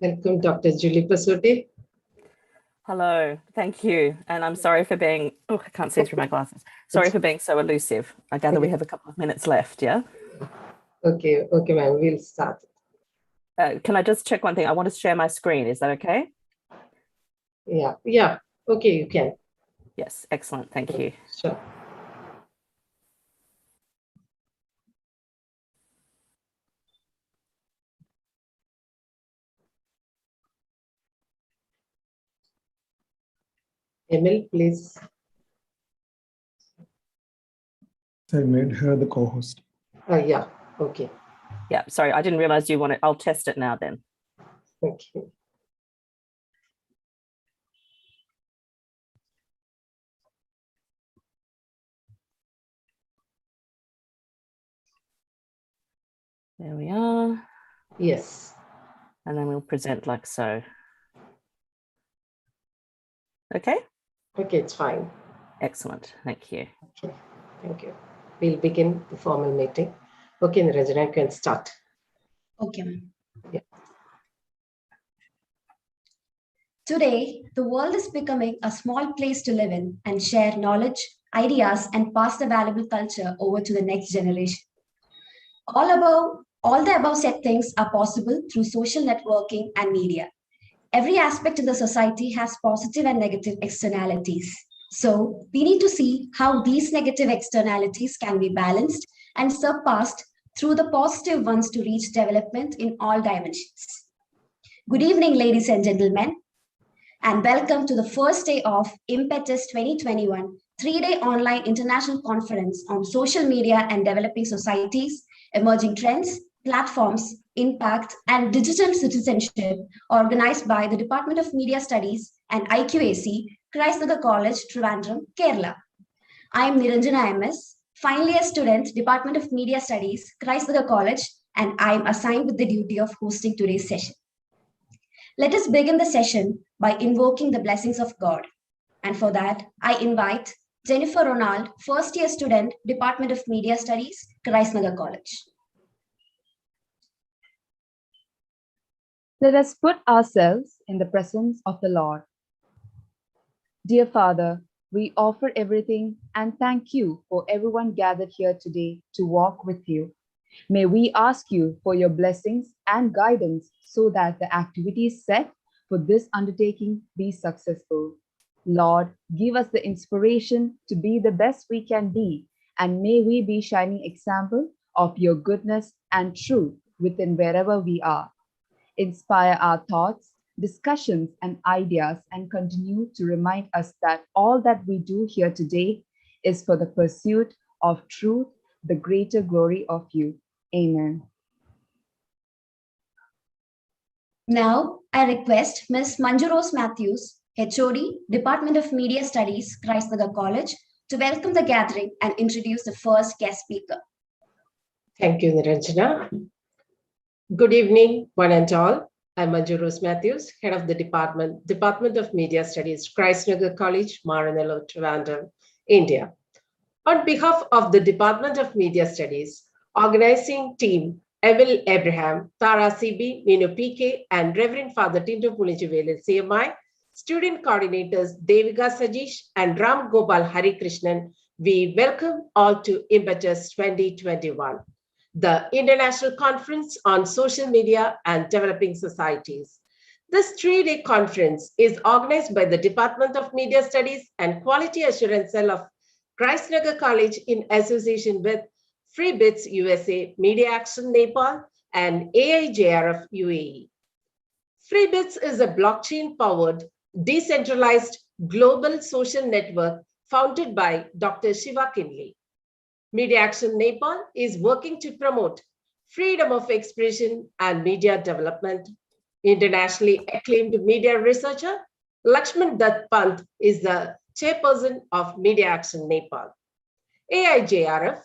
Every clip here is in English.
Welcome, Dr. Julie Pasote. Hello, thank you. And I'm sorry for being, I can't see through my glasses. Sorry for being so elusive. I gather we have a couple of minutes left, yeah? Okay, ma'am, we'll start. Can I just check one thing? I want to share my screen. Is that okay? Yeah. Okay, you can. Yes, excellent. Thank you. Sure. Emil, please. I made her the co-host. Yeah, okay. Yeah, sorry, I didn't realize you wanted, I'll test it now then. Okay. There we are. Yes. And then we'll present like so. Okay? Okay, it's fine. Excellent, thank you. Okay, thank you. We'll begin the formal meeting. Okay, Niranjana, you can start. Okay, ma'am. Yeah. Today, the world is becoming a small place to live in and share knowledge, ideas, and pass the valuable culture over to the next generation. All the above said things are possible through social networking and media. Every aspect of the society has positive and negative externalities. So we need to see how these negative externalities can be balanced and surpassed through the positive ones to reach development in all dimensions. Good evening, ladies and gentlemen, and welcome to the first day of Impetus 2021, three-day online international conference on social media and developing societies, emerging trends, platforms, impact, and digital citizenship, organized by the Department of Media Studies and IQAC, Nagar College, Trivandrum, Kerala. I am Niranjana MS, final year student, Department of Media Studies, Nagar College, and I am assigned with the duty of hosting today's session. Let us begin the session by invoking the blessings of God. And for that, I invite Jennifer Ronald, first year student, Department of Media Studies, Nagar College. Let us put ourselves in the presence of the Lord. Dear Father, we offer everything and thank you for everyone gathered here today to walk with you. May we ask you for your blessings and guidance so that the activities set for this undertaking be successful. Lord, give us the inspiration to be the best we can be, and may we be shining example of your goodness and truth within wherever we are. Inspire our thoughts, discussions, and ideas, and continue to remind us that all that we do here today is for the pursuit of truth, the greater glory of you. Amen. Now, I request Ms. Manju Rose Matthews, HOD, Department of Media Studies, Nagar College, to welcome the gathering and introduce the first guest speaker. Thank you, Niranjana. Good evening, one and all. I'm Manju Rose Matthews, Head of the Department of Media Studies, Nagar College, Maranalloor, Trivandrum, India. On behalf of the Department of Media Studies, organizing team Emil Abraham, Tara CB, Minu PK, and Reverend Father Tinto Pulijivelu CMI, student coordinators Devika Sajish and Ram Gopal Hari Krishnan, we welcome all to Impetus 2021, the International Conference on Social Media and Developing Societies. This three-day conference is organized by the Department of Media Studies and Quality Assurance Cell of Nagar College in association with FreeBits USA, Media Action Nepal, and AIJRF UAE. FreeBits is a blockchain-powered, decentralized global social network founded by Dr. Shiva Kinley. Media Action Nepal is working to promote freedom of expression and media development. Internationally acclaimed media researcher, Lakshman Dutt Pant is the chairperson of Media Action Nepal. AIJRF,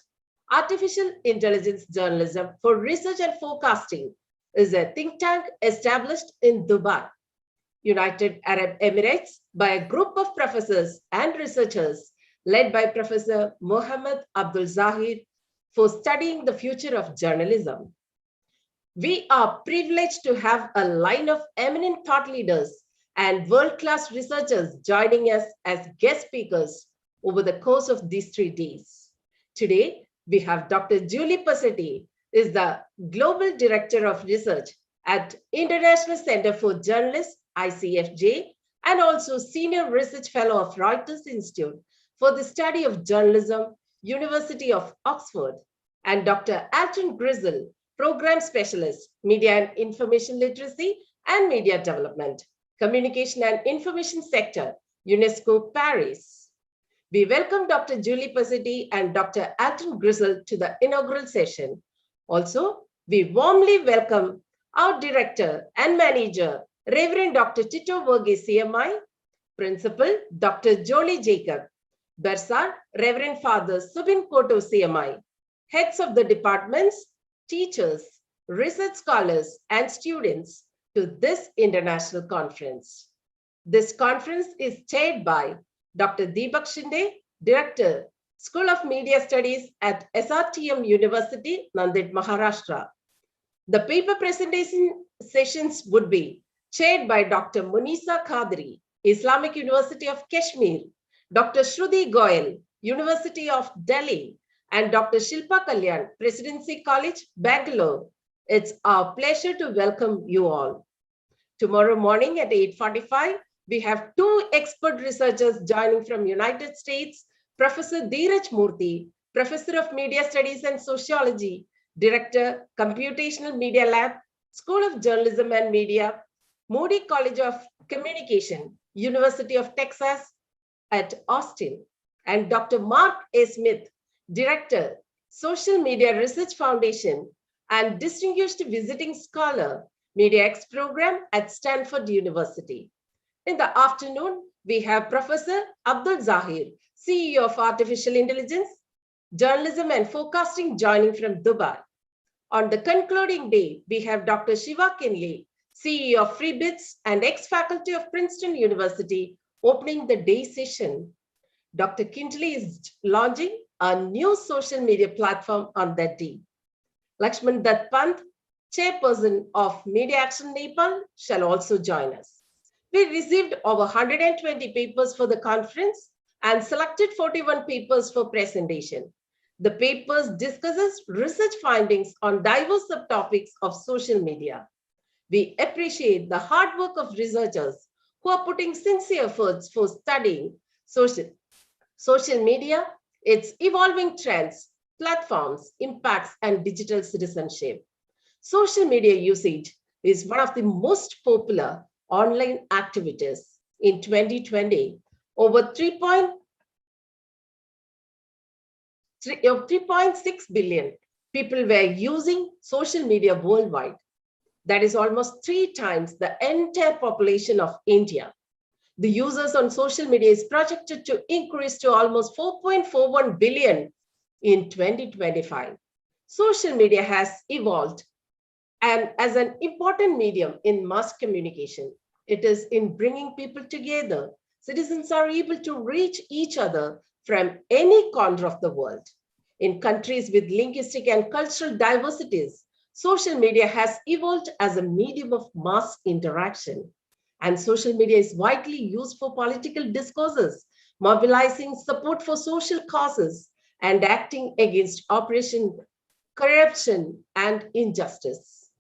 Artificial Intelligence Journalism for Research and Forecasting, is a think tank established in Dubai, United Arab Emirates, by a group of professors and researchers led by Professor Mohammed Abdul Zahir for studying the future of journalism. We are privileged to have a line of eminent thought leaders and world-class researchers joining us as guest speakers over the course of these 3 days. Today, we have Dr. Julie Passetti, is the Global Director of Research at International Center for Journalists, ICFJ, and also Senior Research Fellow of Reuters Institute for the Study of Journalism, University of Oxford, and Dr. Alton Grizzle, Program Specialist, Media and Information Literacy and Media Development, Communication and Information Sector, UNESCO Paris. We welcome Dr. Julie Passetti and Dr. Alton Grizzle to the inaugural session. Also, we warmly welcome our Director and Manager, Reverend Dr. Tito Verghese, CMI, Principal Dr. Jolie Jacob, Bersar, Reverend Father Subin Koto, CMI, heads of the departments, teachers, research scholars, and students to this international conference. This conference is chaired by Dr. Deepak Shinde, Director, School of Media Studies at SRTM University, Nanded, Maharashtra. The paper presentation sessions would be chaired by Dr. Munisa Khadri, Islamic University of Kashmir, Dr. Shruti Goyal, University of Delhi, and Dr. Shilpa Kalyan, Presidency College, Bangalore. It's our pleasure to welcome you all. Tomorrow morning at 8:45, we have 2 expert researchers joining from United States, Professor Dheeraj Murthy, Professor of Media Studies and Sociology, Director, Computational Media Lab, School of Journalism and Media, Moody College of Communication, University of Texas at Austin, and Dr. Mark A. Smith, Director, Social Media Research Foundation, and Distinguished Visiting Scholar, MediaX Program at Stanford University. In the afternoon, we have Professor Abdul Zahir, CEO of Artificial Intelligence, Journalism and Forecasting, joining from Dubai. On the concluding day, we have Dr. Shiva Kinley, CEO of FreeBits and ex-faculty of Princeton University, opening the day session. Dr. Kinley is launching a new social media platform on that day. Lakshman Dutt Pant, chairperson of Media Action Nepal, shall also join us. We received over 120 papers for the conference and selected 41 papers for presentation. The papers discusses research findings on diverse subtopics of social media. We appreciate the hard work of researchers who are putting sincere efforts for studying social media, its evolving trends, platforms, impacts, and digital citizenship. Social media usage is one of the most popular online activities. In 2020, over 3.6 billion people were using social media worldwide. That is almost 3 times the entire population of India. The users on social media is projected to increase to almost 4.41 billion in 2025. Social media has evolved and as an important medium in mass communication. It is in bringing people together. Citizens are able to reach each other from any corner of the world. In countries with linguistic and cultural diversities, social media has evolved as a medium of mass interaction. And social media is widely used for political discourses, mobilizing support for social causes, and acting against oppression, corruption, and injustice.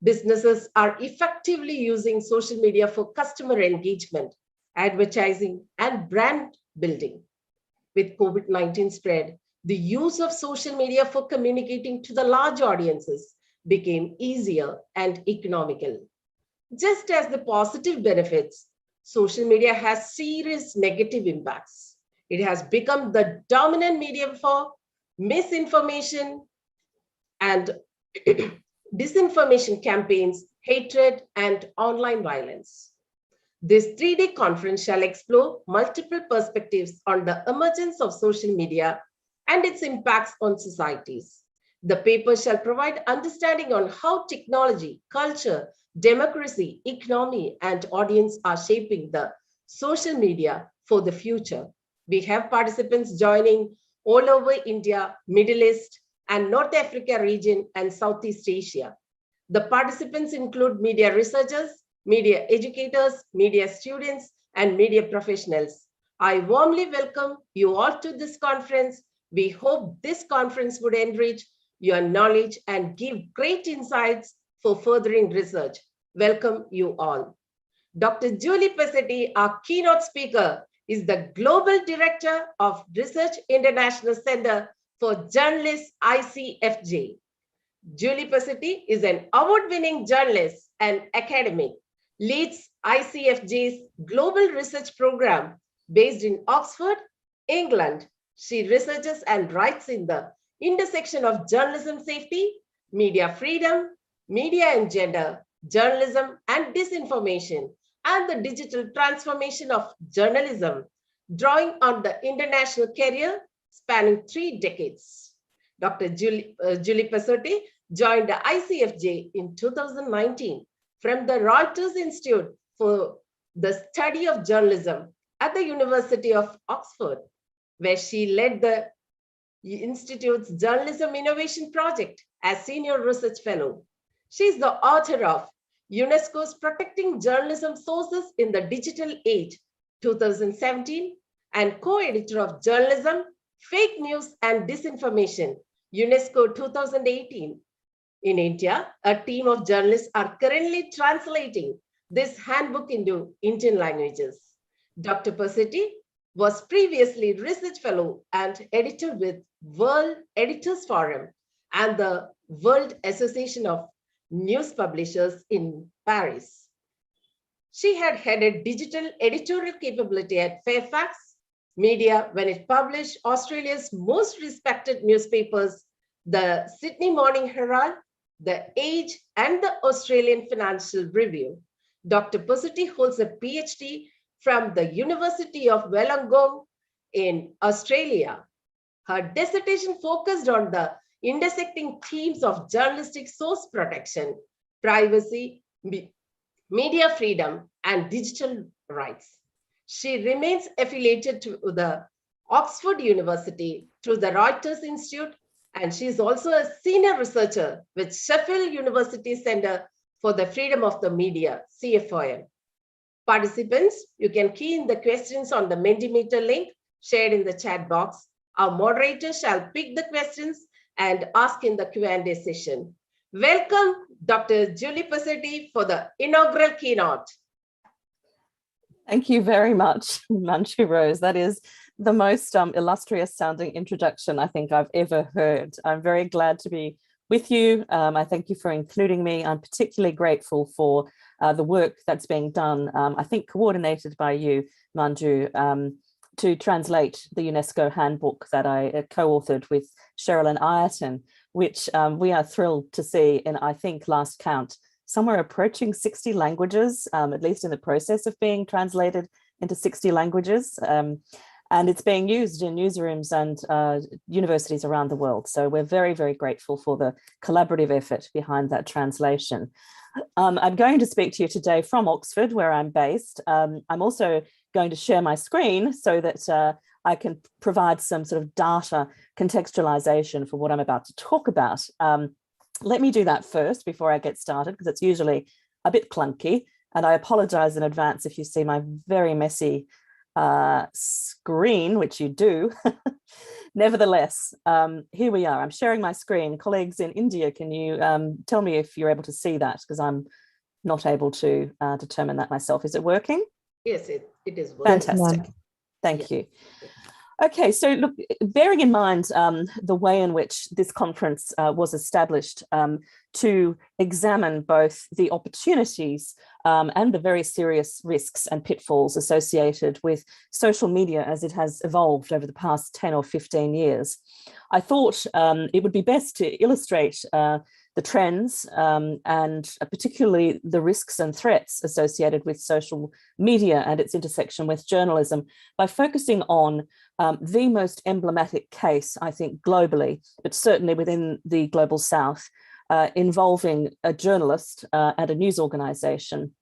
Businesses are effectively using social media for customer engagement, advertising, and brand building. With COVID-19 spread, the use of social media for communicating to the large audiences became easier and economical. Just as the positive benefits, social media has serious negative impacts. It has become the dominant medium for misinformation and disinformation campaigns, hatred, and online violence. This 3-day conference shall explore multiple perspectives on the emergence of social media and its impacts on societies. The paper shall provide understanding on how technology, culture, democracy, economy, and audience are shaping the social media for the future. We have participants joining all over India, Middle East, and North Africa region and Southeast Asia. The participants include media researchers, media educators, media students, and media professionals. I warmly welcome you all to this conference. We hope this conference would enrich your knowledge and give great insights for furthering research. Welcome you all. Dr. Julie Passetti, our keynote speaker, is the Global Director of Research International Center for Journalists, ICFJ. Julie Passetti is an award-winning journalist and academic, leads ICFJ's Global Research Program based in Oxford, England. She researches and writes in the intersection of journalism safety, media freedom, media and gender, journalism and disinformation, and the digital transformation of journalism, drawing on the international career spanning 3 decades. Dr. Julie Passetti joined the ICFJ in 2019 from the Reuters Institute for the Study of Journalism at the University of Oxford, where she led the Institute's Journalism Innovation Project as Senior Research Fellow. She is the author of Unesco's Protecting Journalism Sources in the Digital Age, 2017, and co-editor of Journalism, Fake News and Disinformation, UNESCO 2018. In India, a team of journalists are currently translating this handbook into Indian languages. Dr. Passetti was previously Research Fellow and editor with World Editors Forum and the World Association of News Publishers in Paris. She had headed digital editorial capability at Fairfax Media when it published Australia's most respected newspapers, the Sydney Morning Herald, The Age, and the Australian Financial Review. Dr. Passetti holds a PhD from the University of Wollongong in Australia. Her dissertation focused on the intersecting themes of journalistic source protection, privacy, media freedom, and digital rights. She remains affiliated to the Oxford University through the Reuters Institute, and she is also a senior researcher with Sheffield University Center for the Freedom of the Media, CFOM. Participants, you can key in the questions on the Mentimeter link shared in the chat box. Our moderator shall pick the questions and ask in the Q&A session. Welcome, Dr. Julie Passetti, for the inaugural keynote. Thank you very much, Manju Rose. That is the most illustrious sounding introduction I think I've ever heard. I'm very glad to be with you. I thank you for including me. I'm particularly grateful for the work that's being done, I think coordinated by you, Manju, to translate the UNESCO handbook that I co-authored with Cheryl and Ayrton, which we are thrilled to see in, I think, last count, somewhere approaching 60 languages, at least in the process of being translated into 60 languages. And it's being used in newsrooms and universities around the world. So we're very, very grateful for the collaborative effort behind that translation. I'm going to speak to you today from Oxford, where I'm based. I'm also going to share my screen so that I can provide some sort of data contextualization for what I'm about to talk about. Let me do that first before I get started, because it's usually a bit clunky. And I apologize in advance if you see my very messy screen, which you do. Nevertheless, here we are. I'm sharing my screen. Colleagues in India, can you tell me if you're able to see that? Because I'm not able to determine that myself. Is it working? Yes, it is working. Fantastic. Thank you. Okay, so look, bearing in mind the way in which this conference was established to examine both the opportunities and the very serious risks and pitfalls associated with social media as it has evolved over the past 10 or 15 years, I thought it would be best to illustrate the trends and particularly the risks and threats associated with social media and its intersection with journalism by focusing on the most emblematic case, I think, globally, but certainly within the global south, involving a journalist and a news organization.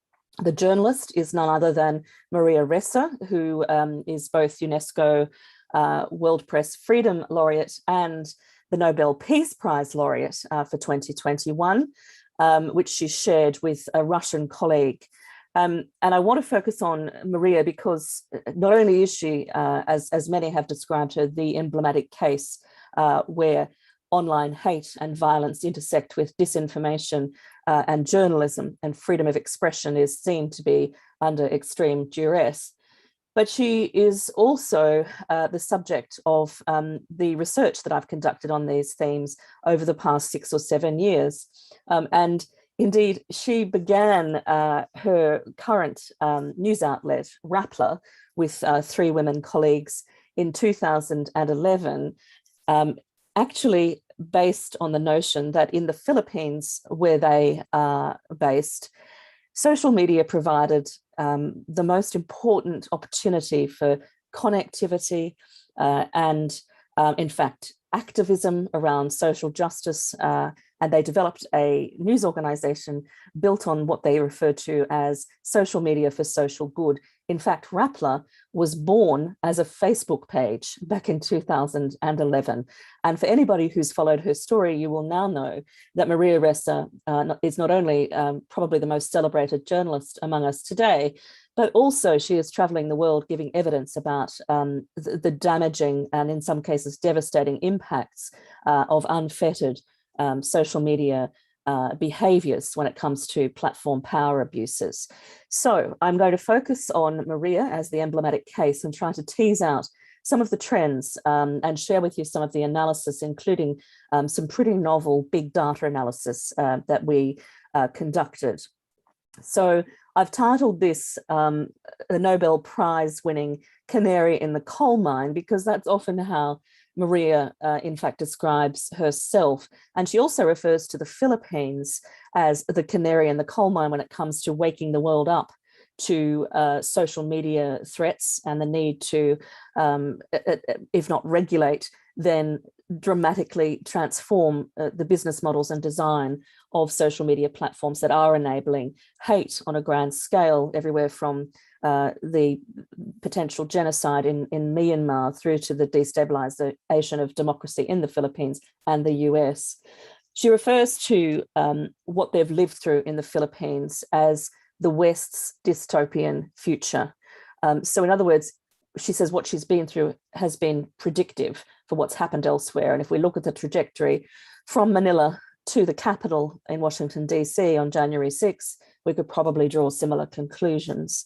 The journalist is none other than Maria Ressa, who is both UNESCO World Press Freedom Laureate and the Nobel Peace Prize laureate for 2021. which she shared with a Russian colleague. And I want to focus on Maria because not only is she, as many have described her, the emblematic case where online hate and violence intersect with disinformation and journalism, and freedom of expression is seen to be under extreme duress. But she is also the subject of the research that I've conducted on these themes over the past 6 or 7 years. And indeed, she began her current news outlet, Rappler, with 3 women colleagues in 2011, actually based on the notion that in the Philippines, where they are based, social media provided the most important opportunity for connectivity and, in fact, activism around social justice. And they developed a news organization built on what they refer to as social media for social good. In fact, Rappler was born as a Facebook page back in 2011. And for anybody who's followed her story, you will now know that Maria Ressa is not only probably the most celebrated journalist among us today, but also she is traveling the world giving evidence about the damaging and in some cases devastating impacts of unfettered social media behaviors when it comes to platform power abuses. So I'm going to focus on Maria as the emblematic case and try to tease out some of the trends and share with you some of the analysis, including some pretty novel big data analysis that we conducted. So I've titled this the Nobel Prize winning canary in the coal mine, because that's often how Maria, in fact, describes herself. And she also refers to the Philippines as the canary in the coal mine when it comes to waking the world up to social media threats and the need to, if not regulate, then dramatically transform the business models and design of social media platforms that are enabling hate on a grand scale, everywhere from the potential genocide in Myanmar through to the destabilization of democracy in the Philippines and the US. She refers to what they've lived through in the Philippines as the West's dystopian future. So in other words, she says what she's been through has been predictive for what's happened elsewhere. And if we look at the trajectory from Manila to the capital in Washington, DC on January 6th, we could probably draw similar conclusions.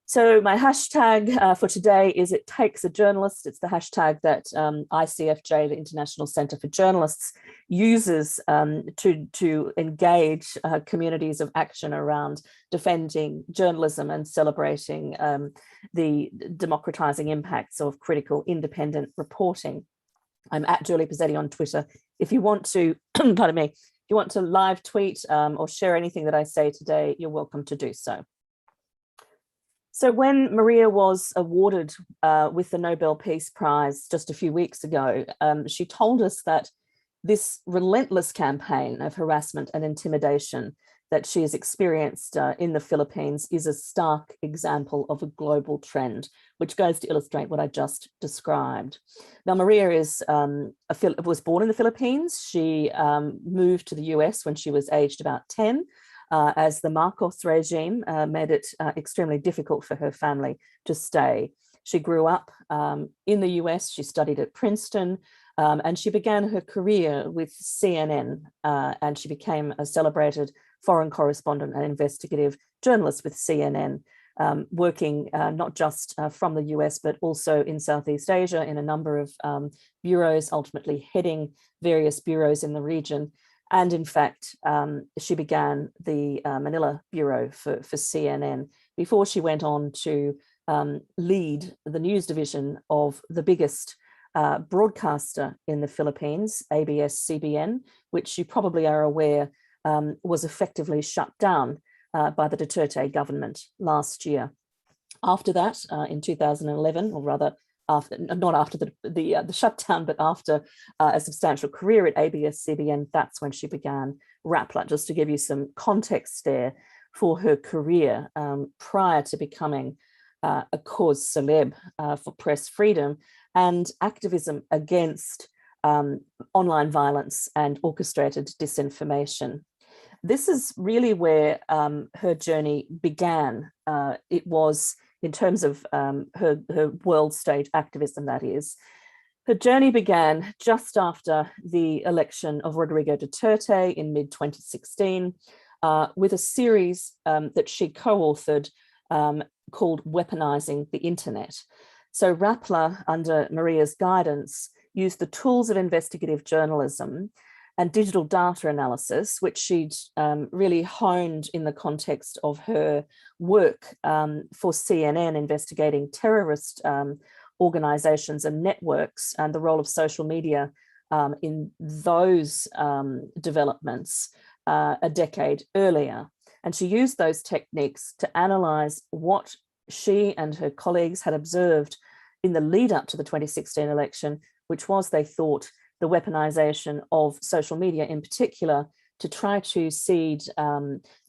So my hashtag for today is It Takes a Journalist. It's the hashtag that ICFJ, the International Center for Journalists, uses to engage communities of action around defending journalism and celebrating the democratizing impacts of critical independent reporting. I'm at Julie Pizzetti on Twitter. If you want to, pardon me, if you want to live tweet or share anything that I say today, you're welcome to do so. So when Maria was awarded with the Nobel Peace Prize just a few weeks ago, she told us that this relentless campaign of harassment and intimidation that she has experienced in the Philippines is a stark example of a global trend, which goes to illustrate what I just described. Now, Maria was born in the Philippines. She moved to the US when she was aged about 10. As the Marcos regime made it extremely difficult for her family to stay. She grew up in the US, she studied at Princeton, and she began her career with CNN, and she became a celebrated foreign correspondent and investigative journalist with CNN, working not just from the US, but also in Southeast Asia in a number of bureaus, ultimately heading various bureaus in the region. And in fact, she began the Manila Bureau for CNN before she went on to lead the news division of the biggest broadcaster in the Philippines, ABS-CBN, which you probably are aware was effectively shut down by the Duterte government last year. After that, in 2011, or rather, not after the shutdown, but after a substantial career at ABS-CBN, that's when she began Rappler, just to give you some context there for her career prior to becoming a cause célèbre for press freedom and activism against online violence and orchestrated disinformation. This is really where her journey began. It was in terms of her world stage activism, that is. Her journey began just after the election of Rodrigo Duterte in mid-2016 with a series that she co-authored called Weaponizing the Internet. So Rappler, under Maria's guidance, used the tools of investigative journalism and digital data analysis, which she'd really honed in the context of her work for CNN investigating terrorist organizations and networks and the role of social media in those developments a decade earlier. And she used those techniques to analyze what she and her colleagues had observed in the lead up to the 2016 election, which was, they thought, the weaponization of social media in particular to try to seed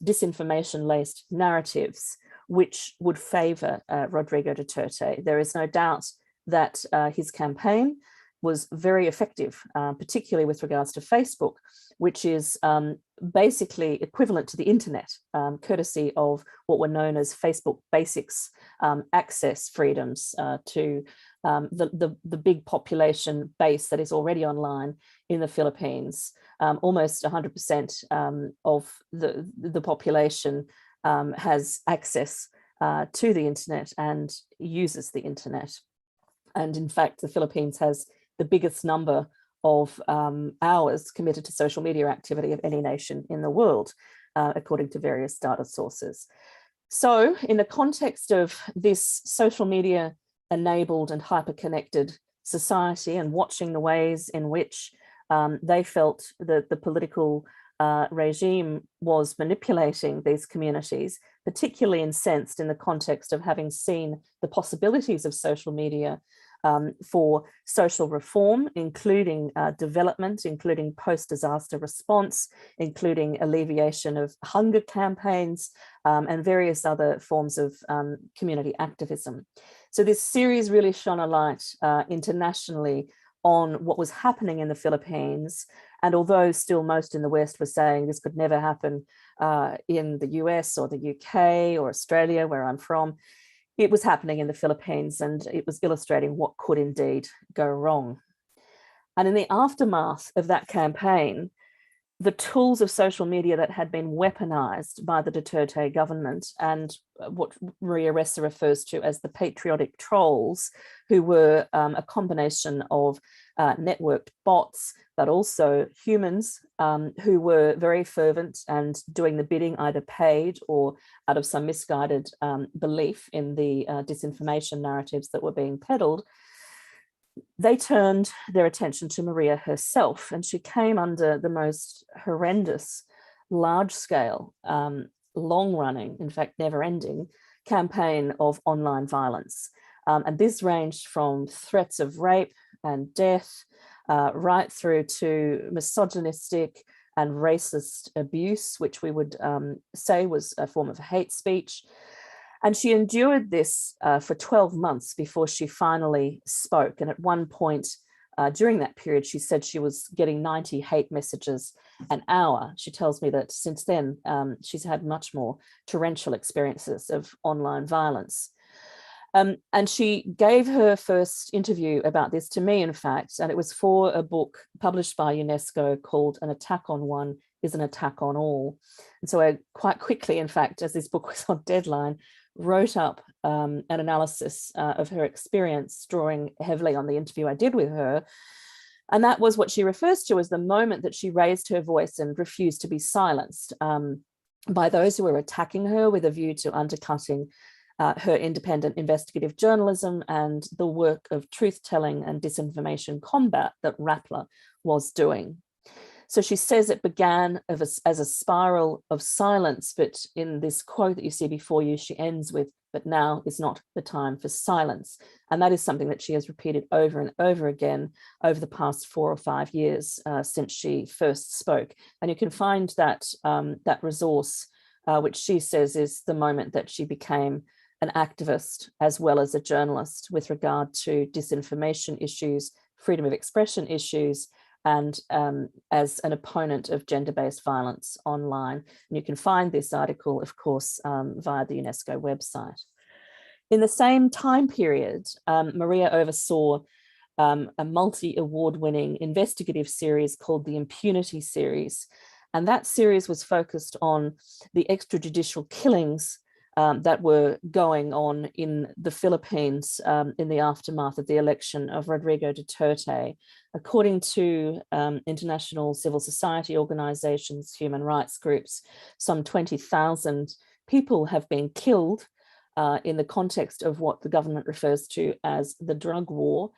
disinformation-laced narratives which would favor Rodrigo Duterte. There is no doubt that his campaign was very effective, particularly with regards to Facebook, which is basically equivalent to the internet, courtesy of what were known as Facebook Basics access freedoms to the big population base that is already online in the Philippines. Almost 100% of the population has access to the internet and uses the internet. And in fact, the Philippines has the biggest number of hours committed to social media activity of any nation in the world, according to various data sources. So in the context of this social media enabled and hyper-connected society and watching the ways in which they felt that the political regime was manipulating these communities, particularly incensed in the context of having seen the possibilities of social media for social reform, including development, including post-disaster response, including alleviation of hunger campaigns, and various other forms of community activism. So this series really shone a light internationally on what was happening in the Philippines. And although still most in the West were saying this could never happen in the US or the UK or Australia, where I'm from, it was happening in the Philippines, and it was illustrating what could indeed go wrong. And in the aftermath of that campaign, the tools of social media that had been weaponized by the Duterte government and what Maria Ressa refers to as the patriotic trolls, who were a combination of networked bots, but also humans who were very fervent and doing the bidding, either paid or out of some misguided belief in the disinformation narratives that were being peddled. They turned their attention to Maria herself, and she came under the most horrendous, large-scale, long-running, in fact, never-ending campaign of online violence. And this ranged from threats of rape and death right through to misogynistic and racist abuse, which we would say was a form of hate speech. And she endured this for 12 months before she finally spoke. And at one point during that period, she said she was getting 90 hate messages an hour. She tells me that since then, she's had much more torrential experiences of online violence. And she gave her first interview about this to me, in fact, and it was for a book published by UNESCO called An Attack on One is an Attack on All. And so I quite quickly, in fact, as this book was on deadline, wrote up an analysis of her experience, drawing heavily on the interview I did with her. And that was what she refers to as the moment that she raised her voice and refused to be silenced by those who were attacking her with a view to undercutting her independent investigative journalism and the work of truth-telling and disinformation combat that Rappler was doing. So she says it began as a spiral of silence, but in this quote that you see before you, she ends with, "But now is not the time for silence." And that is something that she has repeated over and over again over the past 4 or 5 years since she first spoke. And you can find that, that resource, which she says is the moment that she became an activist as well as a journalist with regard to disinformation issues, freedom of expression issues, and as an opponent of gender-based violence online. And you can find this article, of course, via the UNESCO website. In the same time period, Maria oversaw a multi-award-winning investigative series called the Impunity series. And that series was focused on the extrajudicial killings that were going on in the Philippines in the aftermath of the election of Rodrigo Duterte. According to international civil society organizations, human rights groups, some 20,000 people have been killed in the context of what the government refers to as the drug war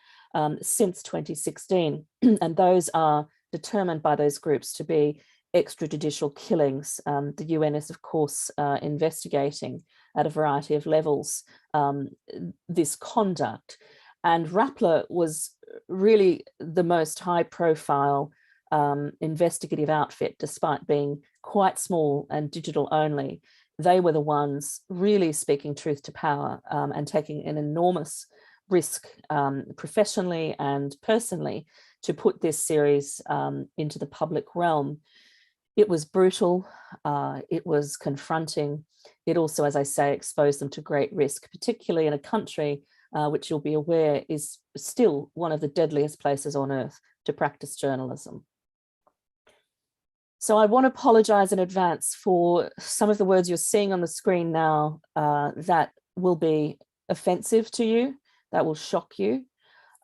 since 2016. And those are determined by those groups to be extrajudicial killings. The UN is, of course, investigating at a variety of levels this conduct. And Rappler was really the most high-profile investigative outfit, despite being quite small and digital only. They were the ones really speaking truth to power and taking an enormous risk professionally and personally to put this series into the public realm. It was brutal, it was confronting. It also, as I say, exposed them to great risk, particularly in a country which you'll be aware is still one of the deadliest places on earth to practice journalism. So I want to apologize in advance for some of the words you're seeing on the screen now that will be offensive to you, that will shock you,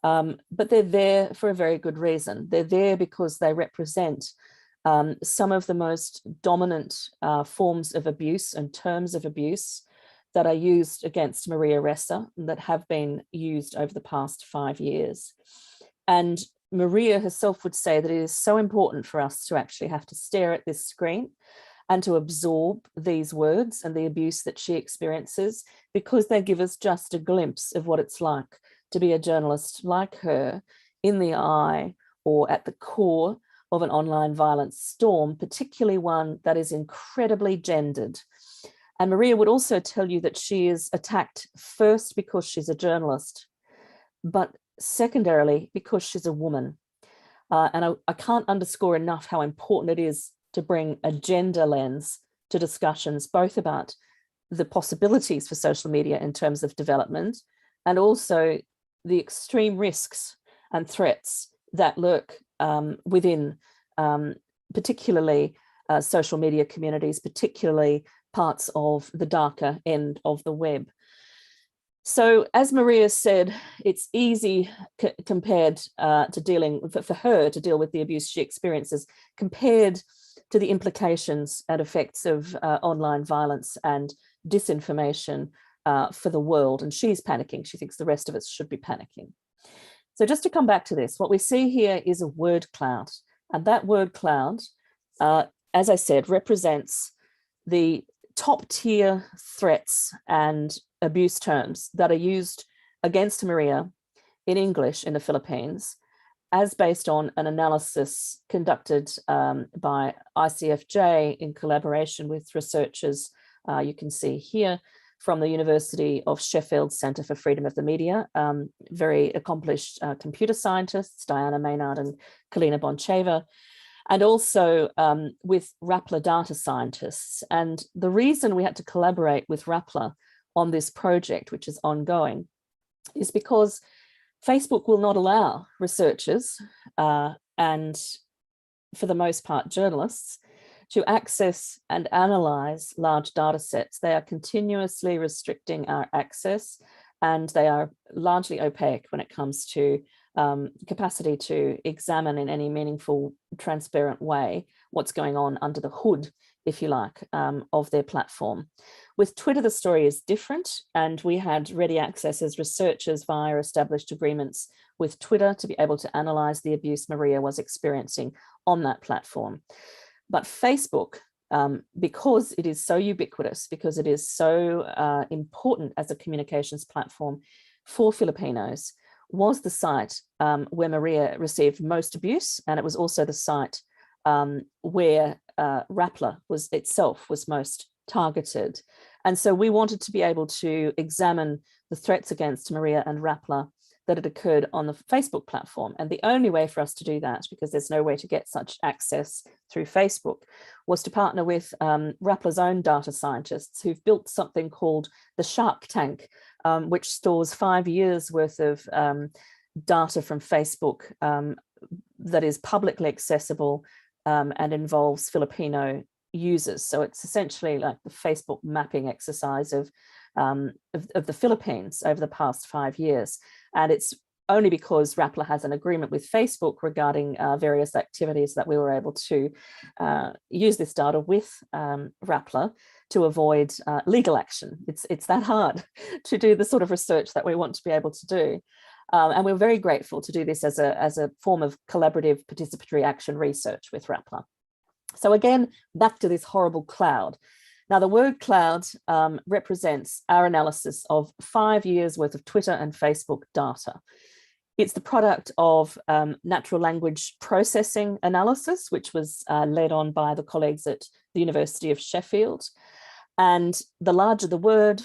but they're there for a very good reason. They're there because they represent some of the most dominant forms of abuse and terms of abuse that are used against Maria Ressa, that have been used over the past 5 years. And Maria herself would say that it is so important for us to actually have to stare at this screen and to absorb these words and the abuse that she experiences, because they give us just a glimpse of what it's like to be a journalist like her in the eye or at the core of an online violence storm, particularly one that is incredibly gendered. And Maria would also tell you that she is attacked first because she's a journalist, but secondarily because she's a woman. And I can't underscore enough how important it is to bring a gender lens to discussions, both about the possibilities for social media in terms of development, and also the extreme risks and threats that lurk within particularly social media communities, particularly parts of the darker end of the web. So as Maria said, it's easy compared to dealing, for her to deal with the abuse she experiences, compared to the implications and effects of online violence and disinformation for the world. And she's panicking. She thinks the rest of us should be panicking. So just to come back to this, what we see here is a word cloud. And that word cloud, as I said, represents the top tier threats and abuse terms that are used against Maria in English in the Philippines, as based on an analysis conducted by ICFJ in collaboration with researchers, you can see here, from the University of Sheffield Centre for Freedom of the Media, very accomplished computer scientists, Diana Maynard and Kalina Boncheva, and also with Rappler data scientists. And the reason we had to collaborate with Rappler on this project, which is ongoing, is because Facebook will not allow researchers and, for the most part, journalists to access and analyze large data sets. They are continuously restricting our access, and they are largely opaque when it comes to capacity to examine in any meaningful, transparent way what's going on under the hood, if you like, of their platform. With Twitter, the story is different, and we had ready access as researchers via established agreements with Twitter to be able to analyze the abuse Maria was experiencing on that platform. But Facebook, because it is so ubiquitous, because it is so important as a communications platform for Filipinos, was the site where Maria received most abuse, and it was also the site where Rappler itself was most targeted. And so we wanted to be able to examine the threats against Maria and Rappler that had occurred on the Facebook platform. And the only way for us to do that, because there's no way to get such access through Facebook, was to partner with Rappler's own data scientists who've built something called the Shark Tank, which stores 5 years worth of data from Facebook that is publicly accessible and involves Filipino users. So it's essentially like the Facebook mapping exercise of the Philippines over the past 5 years. And it's only because Rappler has an agreement with Facebook regarding various activities that we were able to use this data with Rappler to avoid legal action. It's that hard to do the sort of research that we want to be able to do. And we're very grateful to do this as a form of collaborative participatory action research with Rappler. So again, back to this horrible cloud. Now, the word cloud represents our analysis of 5 years worth of Twitter and Facebook data. It's the product of natural language processing analysis, which was led on by the colleagues at the University of Sheffield. And the larger the word,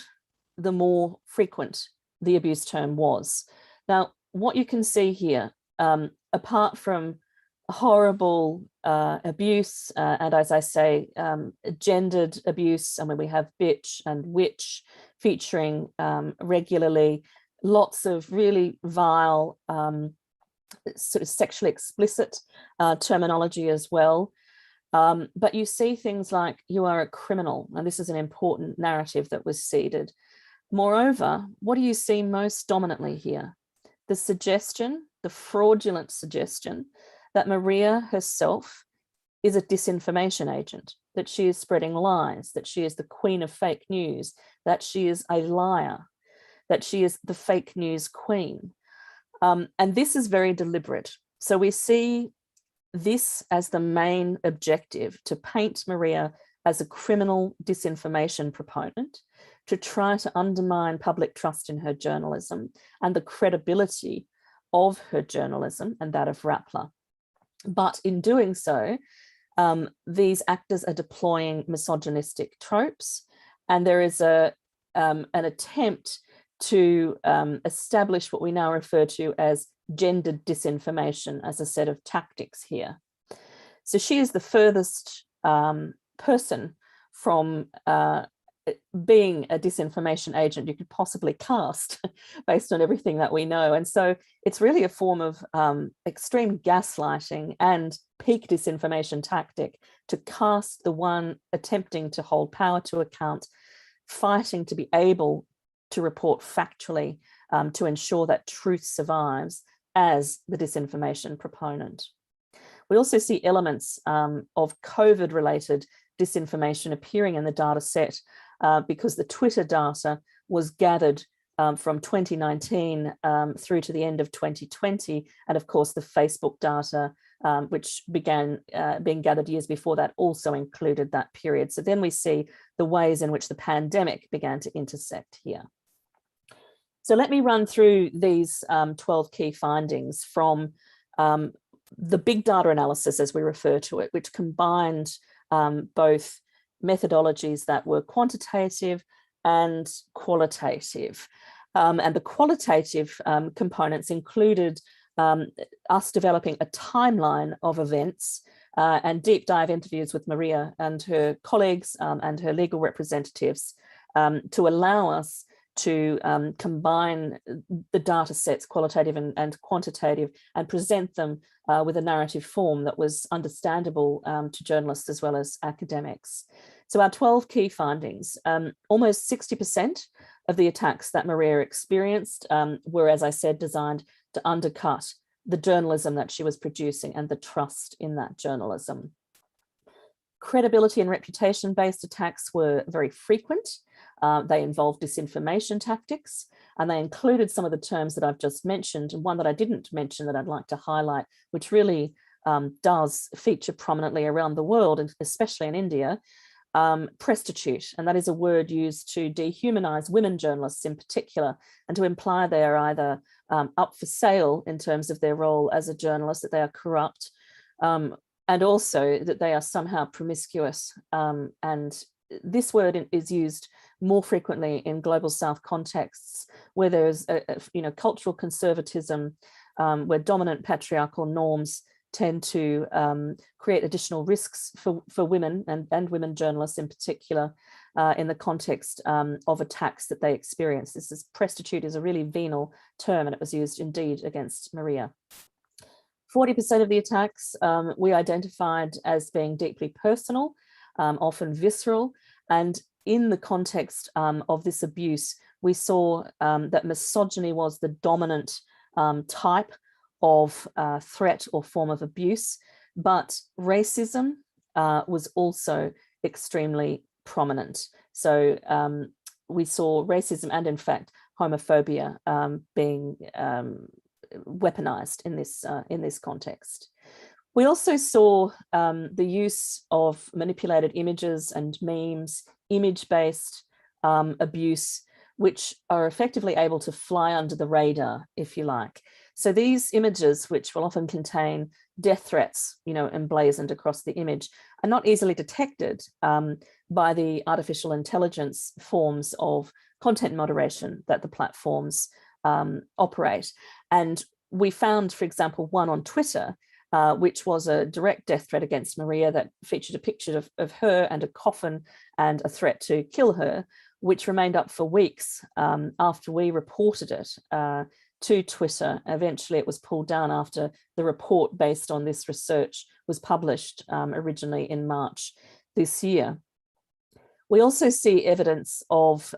the more frequent the abuse term was. Now, what you can see here, apart from horrible abuse, and as I say, gendered abuse, and when we have bitch and witch featuring regularly, lots of really vile, sort of sexually explicit terminology as well. But you see things like "you are a criminal," and this is an important narrative that was seeded. Moreover, what do you see most dominantly here? The suggestion, the fraudulent suggestion, that Maria herself is a disinformation agent, that she is spreading lies, that she is the queen of fake news, that she is a liar, that she is the fake news queen. And this is very deliberate. So we see this as the main objective, to paint Maria as a criminal disinformation proponent, to try to undermine public trust in her journalism and the credibility of her journalism and that of Rappler. But in doing so, these actors are deploying misogynistic tropes, and there is an attempt to establish what we now refer to as gendered disinformation as a set of tactics here. So she is the furthest person from being a disinformation agent you could possibly cast based on everything that we know. And so it's really a form of extreme gaslighting and peak disinformation tactic to cast the one attempting to hold power to account, fighting to be able to report factually to ensure that truth survives as the disinformation proponent. We also see elements of COVID-related disinformation appearing in the data set because the Twitter data was gathered from 2019 through to the end of 2020. And of course, the Facebook data, which began being gathered years before that, also included that period. So then we see the ways in which the pandemic began to intersect here. So let me run through these 12 key findings from the big data analysis, as we refer to it, which combined both methodologies that were quantitative and qualitative. And the qualitative components included us developing a timeline of events and deep dive interviews with Maria and her colleagues and her legal representatives to allow us to combine the data sets, qualitative and quantitative, and present them with a narrative form that was understandable to journalists as well as academics. So our 12 key findings, almost 60% of the attacks that Maria experienced were, as I said, designed to undercut the journalism that she was producing and the trust in that journalism. Credibility and reputation-based attacks were very frequent. They involved disinformation tactics, and they included some of the terms that I've just mentioned, and one that I didn't mention that I'd like to highlight, which really does feature prominently around the world, and especially in India, prostitute. And that is a word used to dehumanize women journalists in particular, and to imply they are either up for sale in terms of their role as a journalist, that they are corrupt, and also that they are somehow promiscuous. And this word is used more frequently in global South contexts where there's cultural conservatism, where dominant patriarchal norms tend to create additional risks for women and women journalists in particular in the context of attacks that they experience. Prestitute is a really venal term, and it was used indeed against Maria. 40% of the attacks we identified as being deeply personal, often visceral, and in the context of this abuse, we saw that misogyny was the dominant type of threat or form of abuse, but racism was also extremely prominent. So we saw racism and, in fact, homophobia being weaponized in this context. We also saw the use of manipulated images and memes, image-based abuse, which are effectively able to fly under the radar, if you like. So these images, which will often contain death threats, emblazoned across the image, are not easily detected by the artificial intelligence forms of content moderation that the platforms operate. And we found, for example, one on Twitter, which was a direct death threat against Maria that featured a picture of her and a coffin and a threat to kill her, which remained up for weeks after we reported it to Twitter. Eventually, it was pulled down after the report based on this research was published originally in March this year. We also see evidence of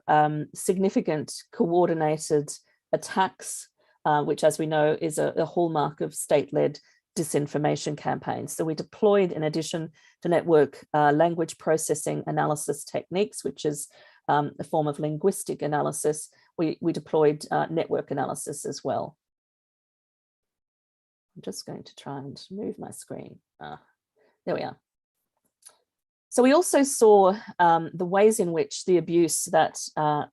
significant coordinated attacks, which, as we know, is a hallmark of state-led disinformation campaigns. So we deployed, in addition to network language processing analysis techniques, which is a form of linguistic analysis, we deployed network analysis as well. I'm just going to try and move my screen. There we are. So we also saw the ways in which the abuse that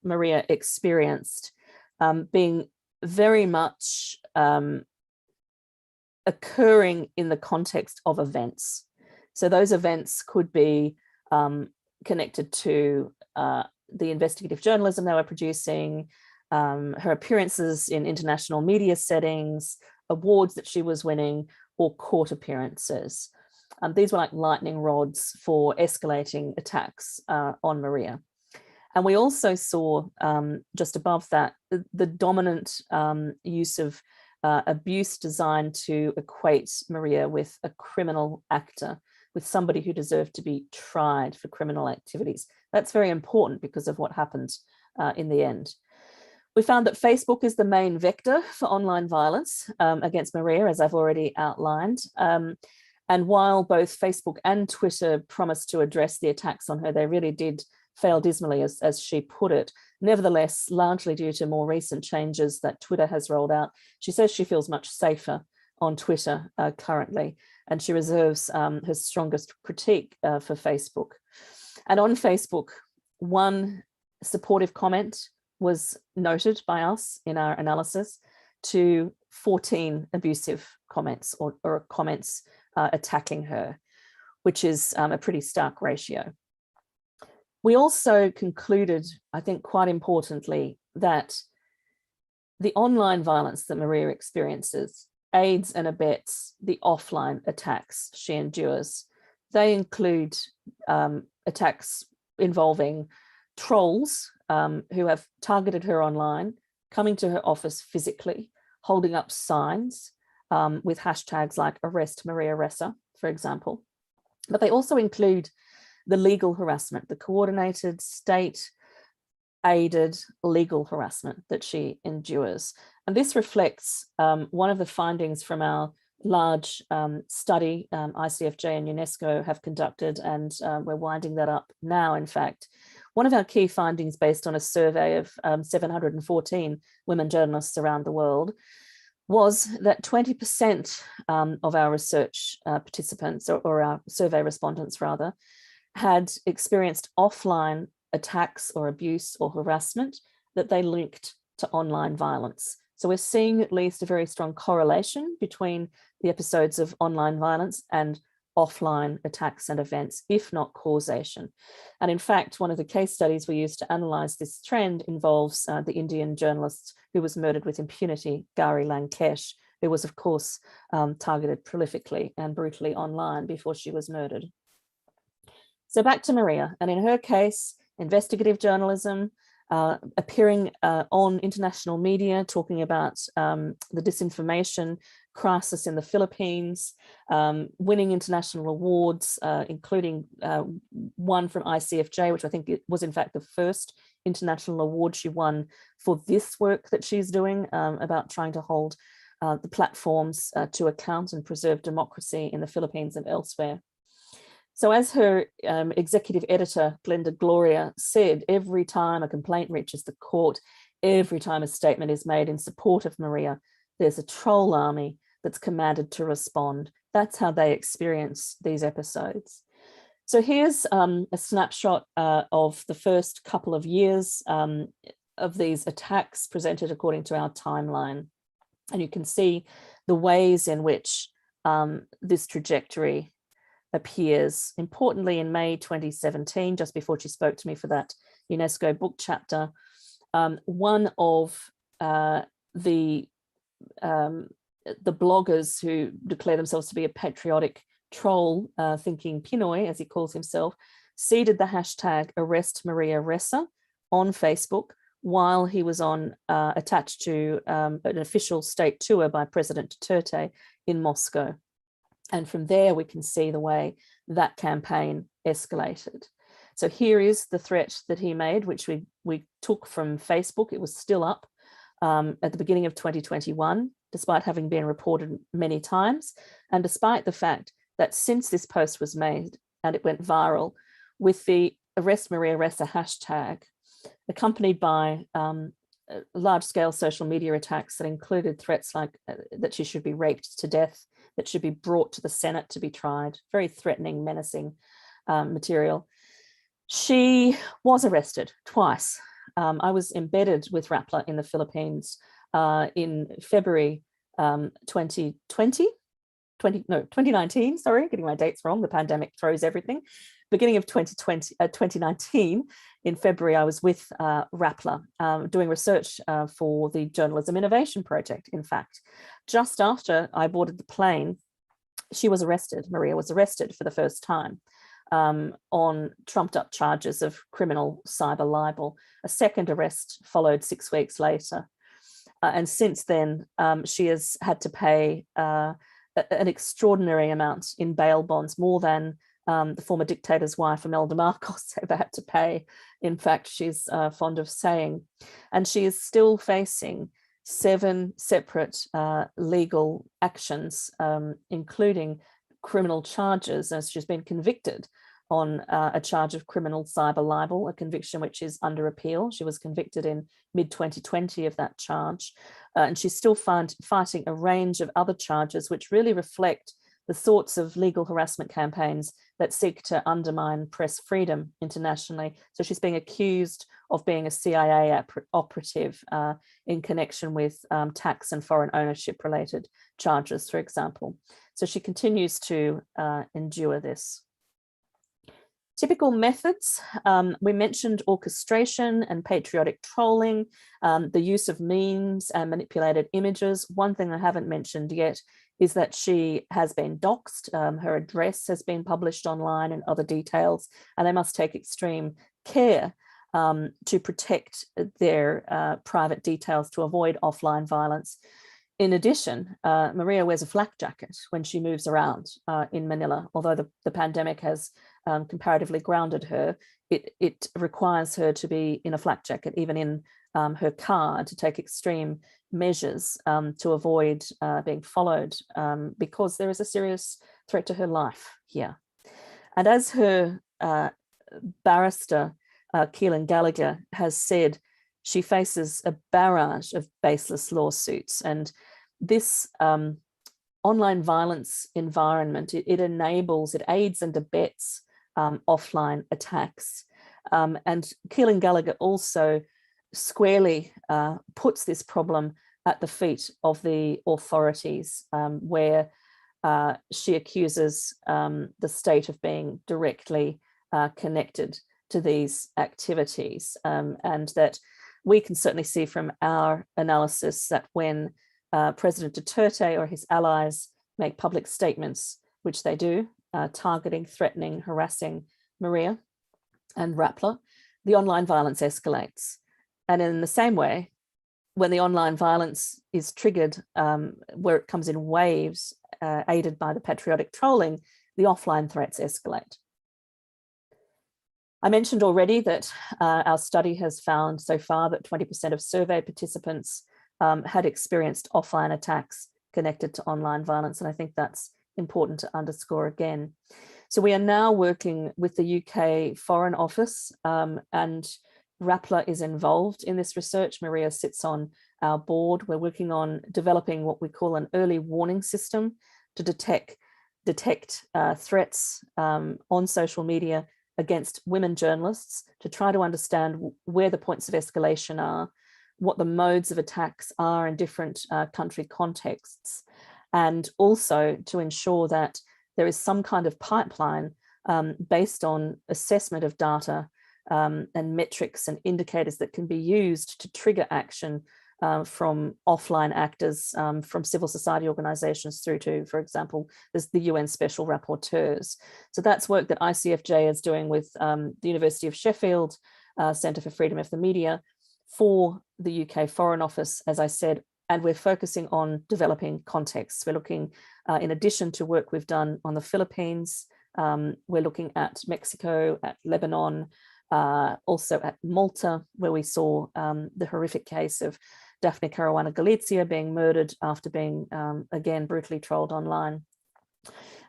Maria experienced being very much occurring in the context of events. So those events could be connected to the investigative journalism they were producing, her appearances in international media settings, awards that she was winning, or court appearances. These were like lightning rods for escalating attacks on Maria. And we also saw, just above that, the dominant use of abuse designed to equate Maria with a criminal actor, with somebody who deserved to be tried for criminal activities. That's very important because of what happened in the end. We found that Facebook is the main vector for online violence against Maria, as I've already outlined. And while both Facebook and Twitter promised to address the attacks on her, they really did fail dismally, as she put it. Nevertheless, largely due to more recent changes that Twitter has rolled out, she says she feels much safer on Twitter currently, and she reserves her strongest critique for Facebook. And on Facebook, one supportive comment was noted by us in our analysis to 14 abusive comments or comments attacking her, which is a pretty stark ratio. We also concluded, I think quite importantly, that the online violence that Maria experiences aids and abets the offline attacks she endures. They include attacks involving trolls who have targeted her online, coming to her office physically, holding up signs with hashtags like Arrest Maria Ressa, for example. But they also include the legal harassment, the coordinated state-aided legal harassment that she endures. And this reflects one of the findings from our large study ICFJ and Unesco have conducted, and we're winding that up now, in fact. One of our key findings, based on a survey of 714 women journalists around the world, was that 20% of our research participants, or our survey respondents rather, had experienced offline attacks or abuse or harassment that they linked to online violence. So we're seeing at least a very strong correlation between the episodes of online violence and offline attacks and events, if not causation. And in fact, one of the case studies we used to analyze this trend involves the Indian journalist who was murdered with impunity, Gauri Lankesh, who was, of course, targeted prolifically and brutally online before she was murdered. So back to Maria, and in her case, investigative journalism, appearing on international media, talking about the disinformation crisis in the Philippines, winning international awards, including one from ICFJ, which I think it was in fact the first international award she won for this work that she's doing about trying to hold the platforms to account and preserve democracy in the Philippines and elsewhere. So as her executive editor, Glenda Gloria, said, every time a complaint reaches the court, every time a statement is made in support of Maria, there's a troll army that's commanded to respond. That's how they experience these episodes. So here's a snapshot of the first couple of years of these attacks presented according to our timeline. And you can see the ways in which this trajectory appears. Importantly, in May 2017, just before she spoke to me for that UNESCO book chapter, one of the bloggers who declare themselves to be a patriotic troll, thinking Pinoy, as he calls himself, seeded the hashtag Arrest Maria Ressa on Facebook while he was attached to an official state tour by President Duterte in Moscow. And from there, we can see the way that campaign escalated. So here is the threat that he made, which we took from Facebook. It was still up at the beginning of 2021, despite having been reported many times. And despite the fact that since this post was made and it went viral with the Arrest Maria Ressa hashtag, accompanied by large-scale social media attacks that included threats like that she should be raped to death, that should be brought to the Senate to be tried, very threatening, menacing material. She was arrested twice. I was embedded with Rappler in the Philippines in February 2019, sorry, getting my dates wrong, the pandemic throws everything. Beginning of 2019, in February, I was with Rappler doing research for the Journalism Innovation Project, in fact. Just after I boarded the plane, she was arrested, Maria was arrested for the first time on trumped up charges of criminal cyber libel. A second arrest followed 6 weeks later. And since then, she has had to pay an extraordinary amount in bail bonds, more than the former dictator's wife, Imelda Marcos, ever had to pay. In fact, she's fond of saying. And she is still facing 7 separate legal actions, including criminal charges, as she's been convicted on a charge of criminal cyber libel, a conviction which is under appeal. She was convicted in mid-2020 of that charge, and she's still fighting a range of other charges which really reflect the sorts of legal harassment campaigns that seek to undermine press freedom internationally. So she's being accused of being a CIA operative in connection with tax and foreign ownership related charges, for example. So she continues to endure this. Typical methods, we mentioned orchestration and patriotic trolling, the use of memes and manipulated images. One thing I haven't mentioned yet is that she has been doxxed. Her address has been published online and other details, and they must take extreme care to protect their private details to avoid offline violence. In addition, Maria wears a flak jacket when she moves around in Manila. Although the pandemic has comparatively grounded her, it requires her to be in a flak jacket, even in her car, to take extreme measures to avoid being followed because there is a serious threat to her life here. And as her barrister, Keelan Gallagher, has said, she faces a barrage of baseless lawsuits. And this online violence environment, it aids and abets offline attacks. And Keelan Gallagher also squarely puts this problem at the feet of the authorities, where she accuses the state of being directly connected to these activities, and that we can certainly see from our analysis that when President Duterte or his allies make public statements, which they do, targeting, threatening, harassing Maria and Rappler, the online violence escalates. And in the same way, when the online violence is triggered, where it comes in waves, aided by the patriotic trolling, the offline threats escalate. I mentioned already that our study has found so far that 20% of survey participants had experienced offline attacks connected to online violence, and I think that's important to underscore again. So we are now working with the UK Foreign Office, and Rappler is involved in this research. Maria sits on our board. We're working on developing what we call an early warning system to detect threats on social media against women journalists, to try to understand where the points of escalation are, what the modes of attacks are in different country contexts, and also to ensure that there is some kind of pipeline based on assessment of data and metrics and indicators that can be used to trigger action from offline actors, from civil society organizations through to, for example, there's the UN Special Rapporteurs. So that's work that ICFJ is doing with the University of Sheffield Centre for Freedom of the Media for the UK Foreign Office, as I said, and we're focusing on developing contexts. We're looking, in addition to work we've done on the Philippines, we're looking at Mexico, at Lebanon, also at Malta, where we saw the horrific case of Daphne Caruana Galizia being murdered after being, again, brutally trolled online.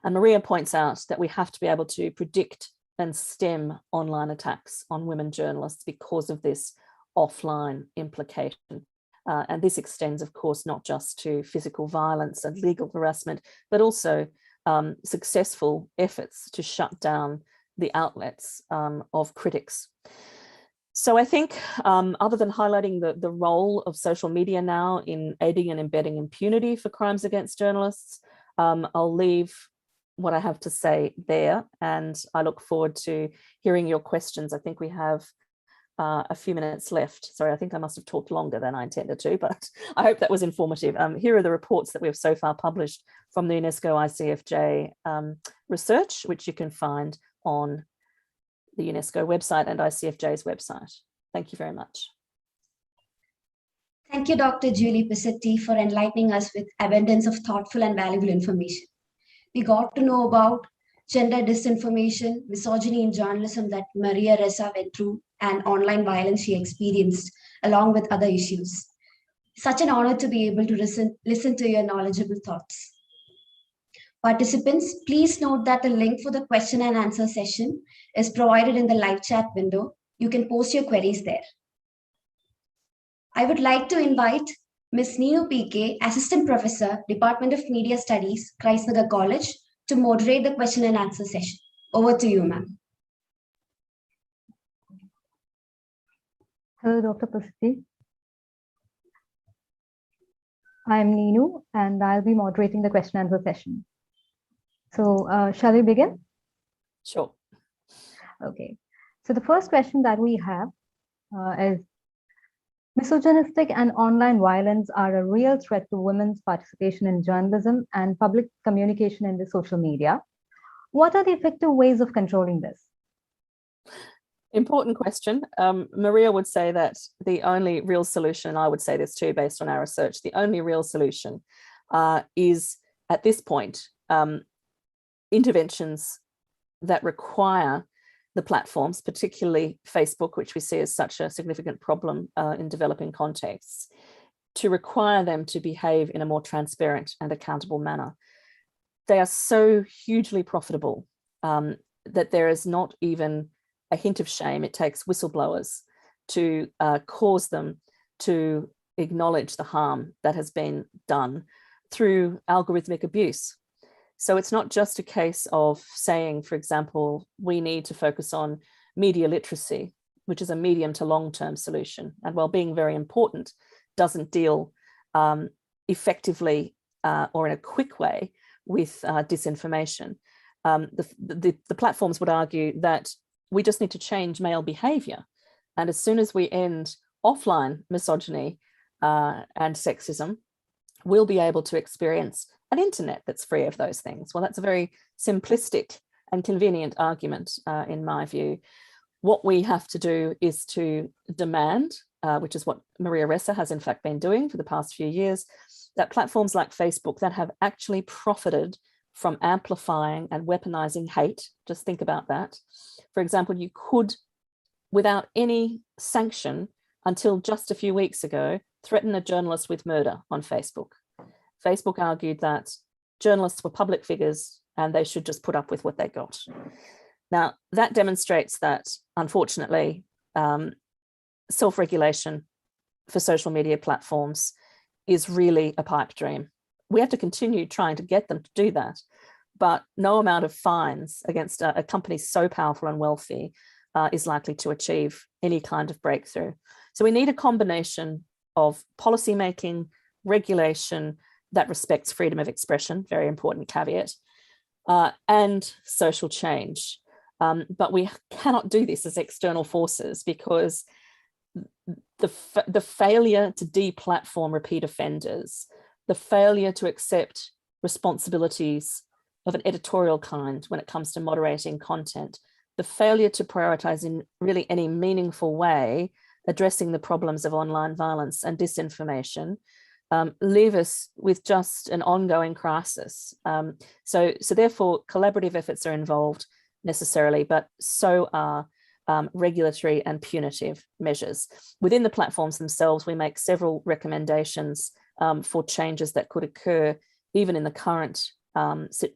And Maria points out that we have to be able to predict and stem online attacks on women journalists because of this offline implication. And this extends, of course, not just to physical violence and legal harassment, but also successful efforts to shut down the outlets of critics. So I think, other than highlighting the role of social media now in aiding and embedding impunity for crimes against journalists, I'll leave what I have to say there, and I look forward to hearing your questions. I think we have a few minutes left. Sorry, I think I must have talked longer than I intended to, but I hope that was informative. Here are the reports that we have so far published from the UNESCO ICFJ research, which you can find on the UNESCO website and ICFJ's website. Thank you very much. Thank you, Dr. Julie Pissetti, for enlightening us with abundance of thoughtful and valuable information. We got to know about gender disinformation, misogyny in journalism that Maria Ressa went through, and online violence she experienced, along with other issues. Such an honor to be able to listen to your knowledgeable thoughts. Participants, please note that the link for the question and answer session is provided in the live chat window. You can post your queries there. I would like to invite Ms. Neenu PK, Assistant Professor, Department of Media Studies, Nagar College, to moderate the question and answer session. Over to you, ma'am. Hello, Dr. Pissetti. I'm Neenu, and I'll be moderating the question and answer session. So shall we begin? Sure. Okay. So the first question that we have is, misogynistic and online violence are a real threat to women's participation in journalism and public communication in the social media. What are the effective ways of controlling this? Important question. Maria would say that the only real solution, and I would say this too based on our research, the only real solution is at this point interventions that require the platforms, particularly Facebook, which we see as such a significant problem in developing contexts, to require them to behave in a more transparent and accountable manner. They are so hugely profitable that there is not even a hint of shame. It takes whistleblowers to cause them to acknowledge the harm that has been done through algorithmic abuse. So it's not just a case of saying, for example, we need to focus on media literacy, which is a medium to long-term solution. And while being very important, doesn't deal effectively or in a quick way with disinformation. The platforms would argue that we just need to change male behavior. And as soon as we end offline misogyny and sexism, we'll be able to experience an internet that's free of those things. Well, that's a very simplistic and convenient argument in my view. What we have to do is to demand, which is what Maria Ressa has in fact been doing for the past few years, that platforms like Facebook that have actually profited from amplifying and weaponizing hate, just think about that. For example, you could, without any sanction, until just a few weeks ago, threaten a journalist with murder on Facebook. Facebook argued that journalists were public figures and they should just put up with what they got. Now, that demonstrates that, unfortunately, self-regulation for social media platforms is really a pipe dream. We have to continue trying to get them to do that, but no amount of fines against a company so powerful and wealthy is likely to achieve any kind of breakthrough. So we need a combination of policymaking, regulation that respects freedom of expression, very important caveat, and social change. But we cannot do this as external forces because the failure to deplatform repeat offenders, the failure to accept responsibilities of an editorial kind when it comes to moderating content, the failure to prioritize in really any meaningful way addressing the problems of online violence and disinformation leave us with just an ongoing crisis. So therefore, collaborative efforts are involved necessarily, but so are regulatory and punitive measures. Within the platforms themselves, we make several recommendations for changes that could occur even in the current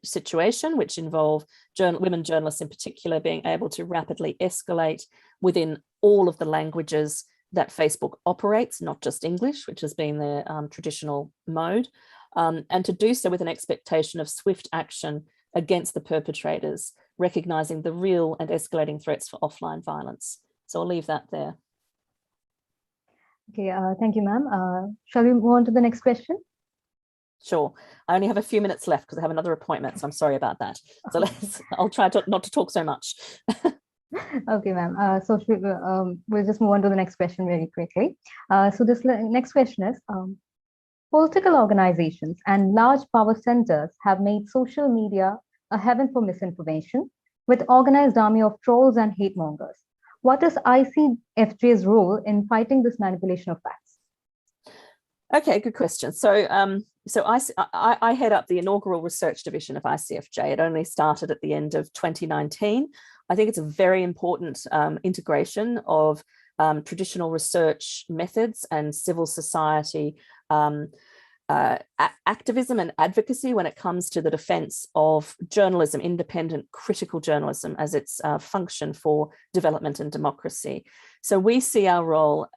situation, which involve women journalists in particular being able to rapidly escalate within all of the languages that Facebook operates, not just English, which has been their traditional mode, and to do so with an expectation of swift action against the perpetrators, recognizing the real and escalating threats for offline violence. So I'll leave that there. Okay, thank you, ma'am. Shall we move on to the next question? Sure. I only have a few minutes left because I have another appointment, so I'm sorry about that. So I'll try not to talk so much. Okay, ma'am. So we'll just move on to the next question very quickly. So this next question is, political organizations and large power centers have made social media a heaven for misinformation with organized army of trolls and hate mongers. What is ICFJ's role in fighting this manipulation of facts? Okay, good question. So I head up the inaugural research division of ICFJ. It only started at the end of 2019. I think it's a very important integration of traditional research methods and civil society activism and advocacy when it comes to the defense of journalism, independent critical journalism as its function for development and democracy. So we see our role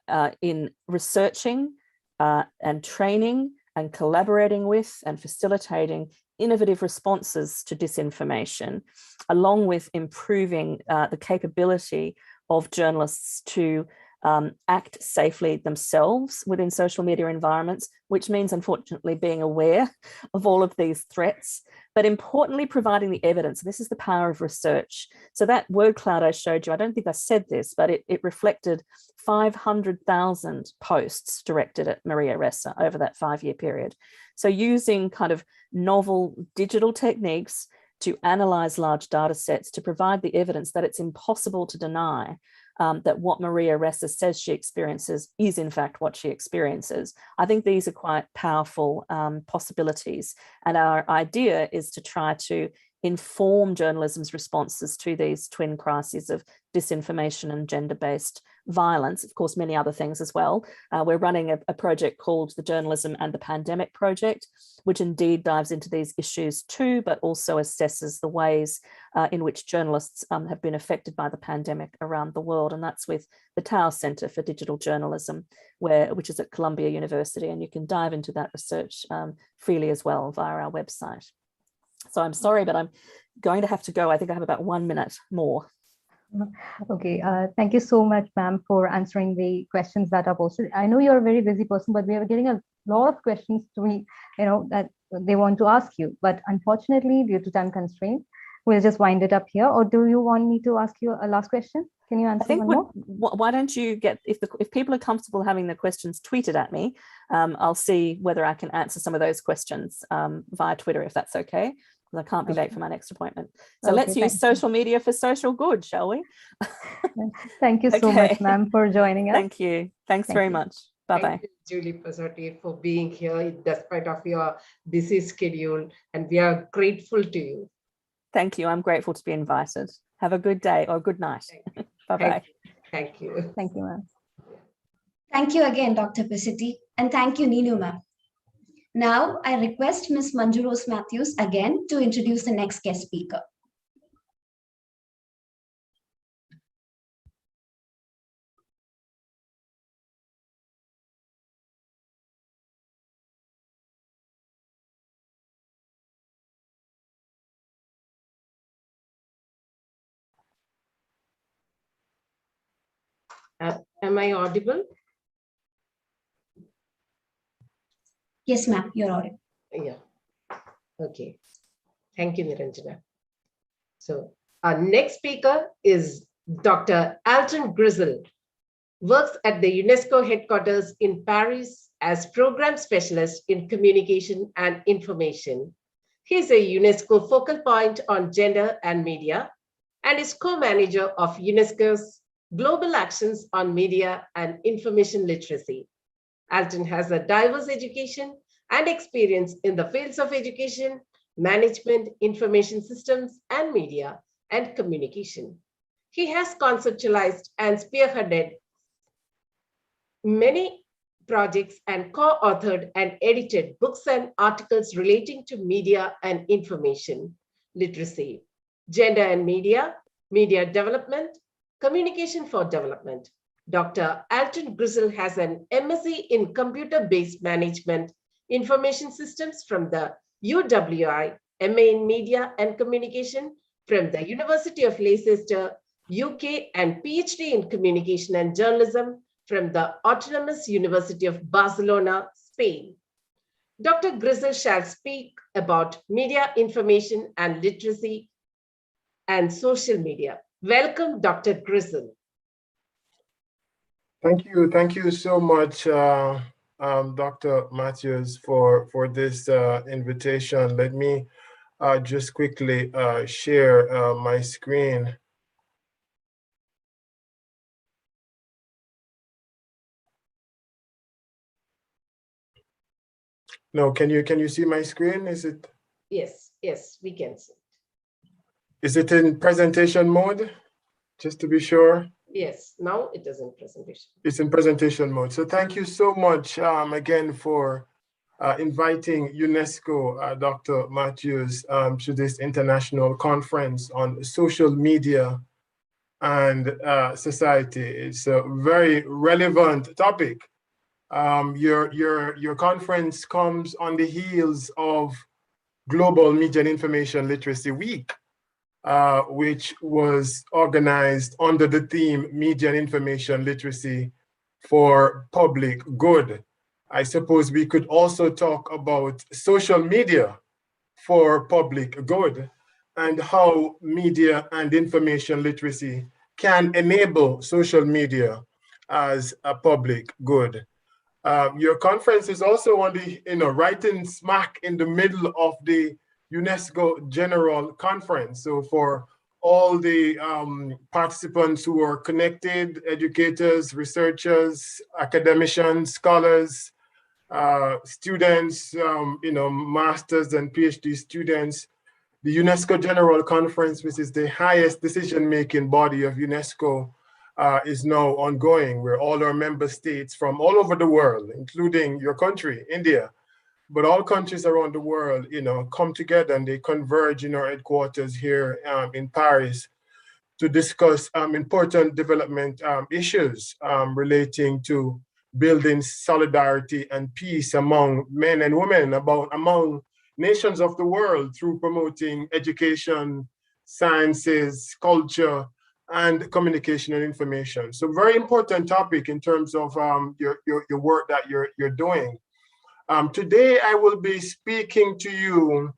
in researching and training and collaborating with and facilitating innovative responses to disinformation, along with improving the capability of journalists to act safely themselves within social media environments, which means, unfortunately, being aware of all of these threats, but importantly, providing the evidence. This is the power of research. So that word cloud I showed you, I don't think I said this, but it reflected 500,000 posts directed at Maria Ressa over that 5-year period. So using kind of novel digital techniques to analyze large data sets to provide the evidence that it's impossible to deny that what Maria Ressa says she experiences is in fact what she experiences. I think these are quite powerful possibilities. And our idea is to try to inform journalism's responses to these twin crises of disinformation and gender-based violence, of course, many other things as well. We're running a project called the Journalism and the Pandemic Project, which indeed dives into these issues too, but also assesses the ways in which journalists have been affected by the pandemic around the world. And that's with the Tao Center for Digital Journalism, which is at Columbia University. And you can dive into that research freely as well via our website. So I'm sorry, but I'm going to have to go. I think I have about 1 minute more. Okay, thank you so much, ma'am, for answering the questions that are posted. I know you're a very busy person, but we are getting a lot of questions to me, that they want to ask you. But unfortunately, due to time constraint, we'll just wind it up here. Or do you want me to ask you a last question? Can you answer one more? Why don't you get, if people are comfortable having the questions tweeted at me, I'll see whether I can answer some of those questions via Twitter, if that's okay, because I can't be late for my next appointment. So let's use social media for social good, shall we? Thank you so much, ma'am, for joining us. Thank you. Thanks very much. Bye-bye. Thank you, Julie Pasotti, for being here despite of your busy schedule, and we are grateful to you. Thank you. I'm grateful to be invited. Have a good day or good night. Bye-bye. Thank you. Thank you, ma'am. Thank you again, Dr. Pasotti, and thank you, Neenu ma'am. Now, I request Ms. Manju Rose Matthews again to introduce the next guest speaker. Am I audible? Yes, ma'am, you're audible. Yeah. Okay. Thank you, Niranjana. So our next speaker is Dr. Alton Grizzle, works at the UNESCO headquarters in Paris as program specialist in communication and information. He is a UNESCO focal point on gender and media and is co-manager of UNESCO's Global Actions on Media and Information Literacy. Alton has a diverse education and experience in the fields of education, management, information systems, and media and communication. He has conceptualized and spearheaded many projects and co-authored and edited books and articles relating to media and information literacy, gender and media, media development, communication for development. Dr. Alton Grizzle has an MSc in computer-based management information systems from the UWI, MA in media and communication from the University of Leicester, UK, and PhD in communication and journalism from the Autonomous University of Barcelona, Spain. Dr. Grizzle shall speak about media information and literacy and social media. Welcome, Dr. Grizzle. Thank you so much, Dr. Matthews, for this invitation. Let me just quickly share my screen. No, can you see my screen? Is it? Yes, we can see. Is it in presentation mode? Just to be sure. Yes, now it is in presentation. It's in presentation mode. So thank you so much again for inviting UNESCO, Dr. Matthews, to this international conference on social media and society. It's a very relevant topic. Your conference comes on the heels of Global Media and Information Literacy Week, which was organized under the theme Media and Information Literacy for Public Good. I suppose we could also talk about social media for public good and how media and information literacy can enable social media as a public good. Your conference is also on the, right in smack in the middle of the UNESCO General Conference. So for all the participants who are connected, educators, researchers, academicians, scholars, students, masters and PhD students, the UNESCO General Conference, which is the highest decision-making body of UNESCO, is now ongoing, where all our member states from all over the world, including your country, India, but all countries around the world, come together and they converge in our headquarters here in Paris to discuss important development issues relating to building solidarity and peace among men and women, among nations of the world through promoting education, sciences, culture, and communication and information. So very important topic in terms of your work that you're doing. Today, I will be speaking to you,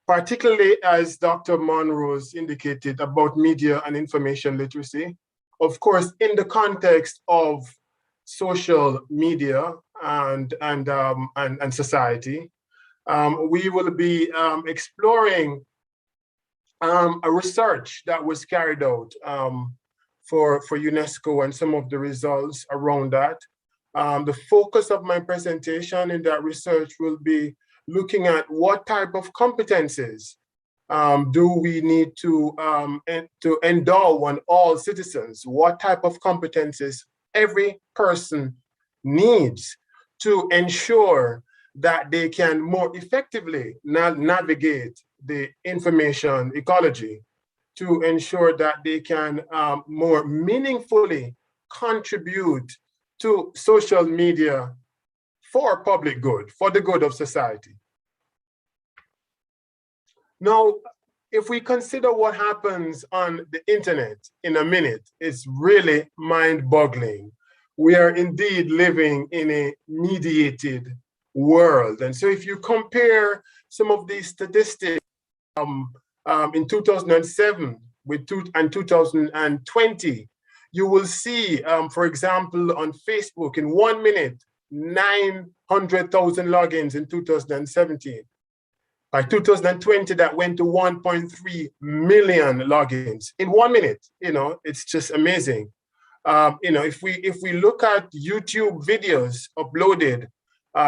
particularly as Dr. Monrose indicated, about media and information literacy. Of course, in the context of social media and society, we will be exploring a research that was carried out for UNESCO and some of the results around that. The focus of my presentation in that research will be looking at what type of competencies do we need to endow on all citizens? What type of competencies every person needs to ensure that they can more effectively navigate the information ecology, to ensure that they can more meaningfully contribute to social media for public good, for the good of society. Now, if we consider what happens on the internet in a minute, it's really mind-boggling. We are indeed living in a mediated world. And so if you compare some of these statistics in 2007 and 2020, you will see, for example, on Facebook, in 1 minute, 900,000 logins in 2017. By 2020, that went to 1.3 million logins in 1 minute. You know, it's just amazing. You know, if we look at YouTube videos uploaded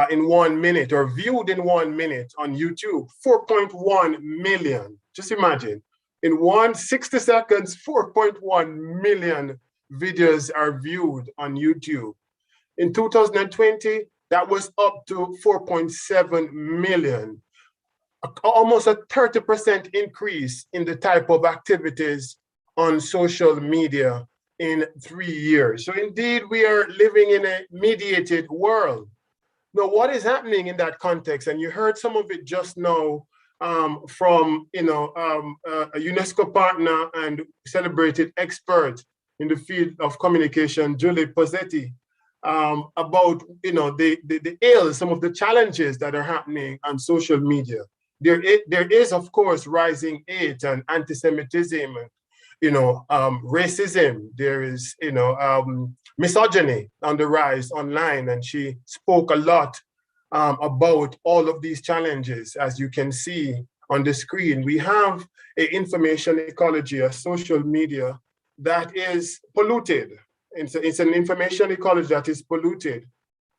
in 1 minute or viewed in 1 minute on YouTube, 4.1 million. Just imagine, in 60 seconds, 4.1 million videos are viewed on YouTube. In 2020, that was up to 4.7 million. Almost a 30% increase in the type of activities on social media in 3 years. So indeed, we are living in a mediated world. Now, what is happening in that context? And you heard some of it just now from a UNESCO partner and celebrated expert in the field of communication, Julie Pozzetti, about the ills, some of the challenges that are happening on social media. There is, of course, rising hate and anti-Semitism, racism. There is, misogyny on the rise online, and she spoke a lot about all of these challenges. As you can see on the screen, we have an information ecology, a social media that is polluted. It's an information ecology that is polluted.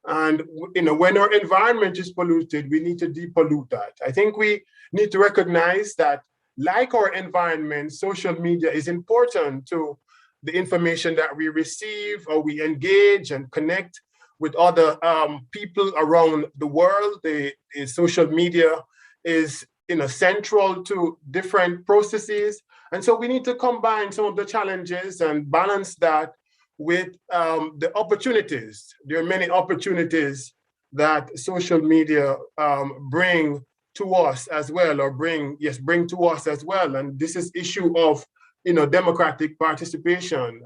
And when our environment is polluted, we need to depollute that. I think we need to recognize that, like our environment, social media is important to the information that we receive, or we engage and connect with other people around the world. The social media is central to different processes. And so we need to combine some of the challenges and balance that with the opportunities. There are many opportunities that social media bring to us as well, or bring to us as well. And this is issue of democratic participation,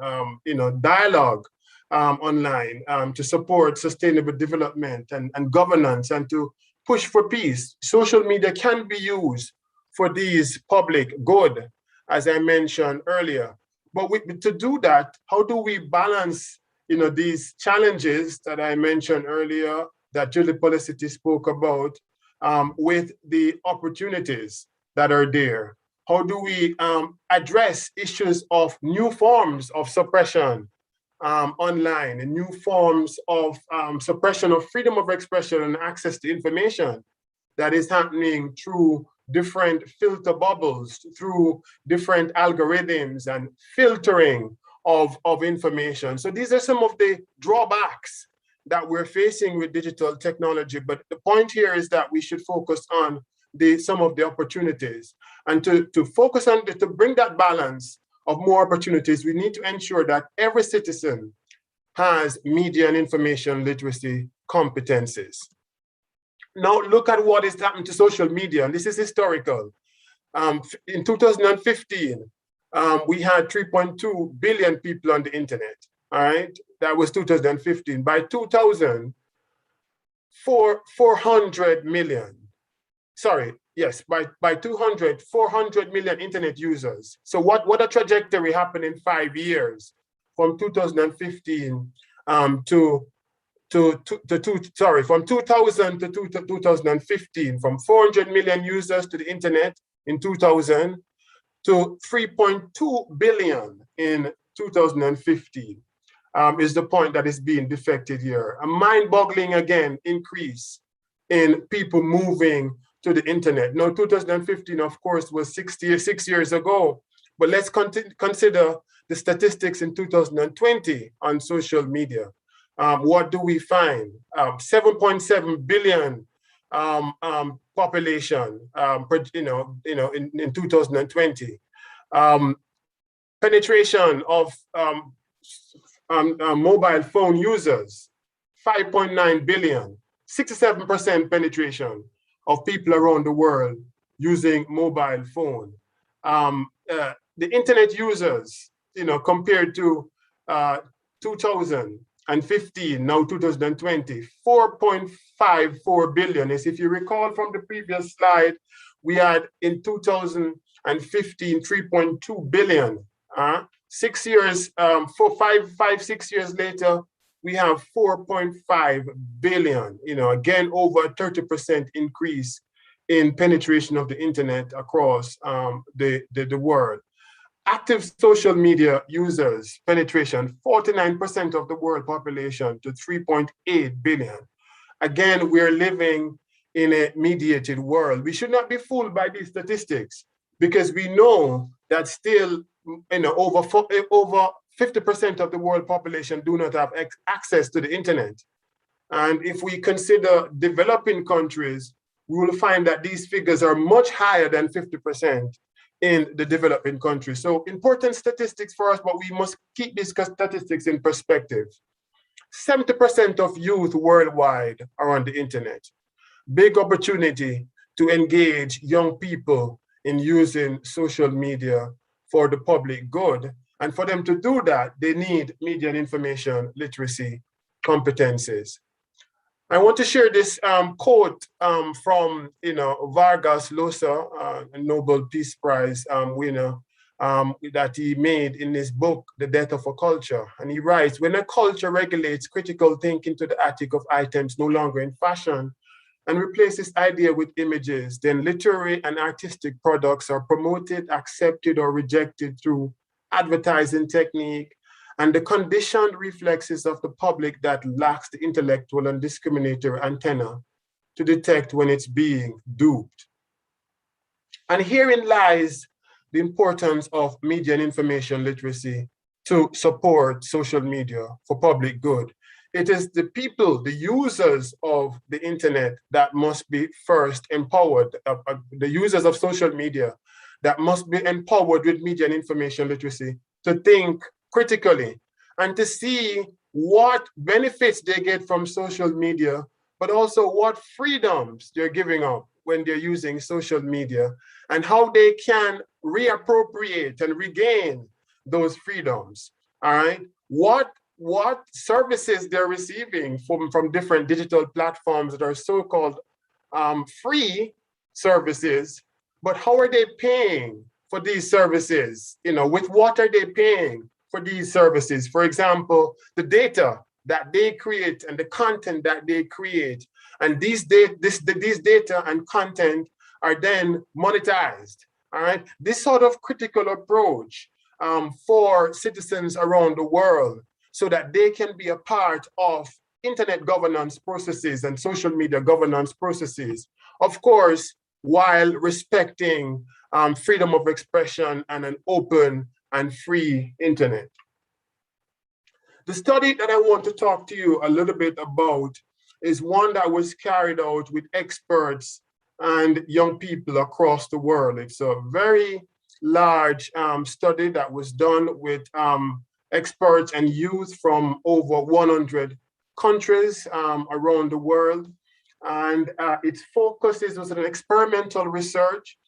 dialogue online to support sustainable development and governance, and to push for peace. Social media can be used for these public good, as I mentioned earlier. But to do that, how do we balance, these challenges that I mentioned earlier, that Julie Pozzetti spoke about, with the opportunities that are there? How do we address issues of new forms of suppression online, and new forms of suppression of freedom of expression and access to information that is happening through different filter bubbles, through different algorithms and filtering of information? So these are some of the drawbacks that we're facing with digital technology. But the point here is that we should focus on some of the opportunities. And to focus on, to bring that balance of more opportunities, we need to ensure that every citizen has media and information literacy competencies. Now look at what is happening to social media, and this is historical. In 2015, we had 3.2 billion people on the internet, all right? That was 2015. By 2000, 400 million. Sorry, yes, by 200, 400 million internet users. So what a trajectory happened in 5 years from 2015 from 2000 to 2015, from 400 million users to the internet in 2000 to 3.2 billion in 2015 is the point that is being defected here. A mind-boggling, again, increase in people moving to the internet. Now, 2015, of course, was 6 years ago, but let's consider the statistics in 2020 on social media. What do we find? 7.7 billion population, in 2020. Penetration of mobile phone users, 5.9 billion, 67% penetration of people around the world using mobile phone. The internet users, compared to 2015, now 2020, 4.54 billion. As if you recall from the previous slide, we had in 2015, 3.2 billion. 6 years, 6 years later, we have 4.5 billion, again, over a 30% increase in penetration of the internet across the world. Active social media users penetration, 49% of the world population to 3.8 billion. Again, we're living in a mediated world. We should not be fooled by these statistics because we know that still, over 50% of the world population do not have access to the internet. And if we consider developing countries, we will find that these figures are much higher than 50% in the developing countries. So important statistics for us, but we must keep these statistics in perspective. 70% of youth worldwide are on the internet. Big opportunity to engage young people in using social media for the public good. And for them to do that, they need media and information literacy competencies. I want to share this quote from Vargas Llosa, a Nobel Peace Prize winner, that he made in his book, The Death of a Culture. And he writes, when a culture regulates critical thinking to the attic of items no longer in fashion and replaces idea with images, then literary and artistic products are promoted, accepted, or rejected through advertising technique, and the conditioned reflexes of the public that lacks the intellectual and discriminatory antenna to detect when it's being duped. And herein lies the importance of media and information literacy to support social media for public good. It is the people, the users of the internet that must be first empowered, the users of social media that must be empowered with media and information literacy to think critically and to see what benefits they get from social media, but also what freedoms they're giving up when they're using social media and how they can reappropriate and regain those freedoms, all right? What services they're receiving from different digital platforms that are so-called free services, but how are they paying for these services? With what are they paying for these services? For example, the data that they create and the content that they create, and these data and content are then monetized, all right? This sort of critical approach for citizens around the world so that they can be a part of internet governance processes and social media governance processes, of course, while respecting freedom of expression and an open and free internet. The study that I want to talk to you a little bit about is one that was carried out with experts and young people across the world. It's a very large study that was done with experts and youth from over 100 countries around the world. And its focus was an experimental research,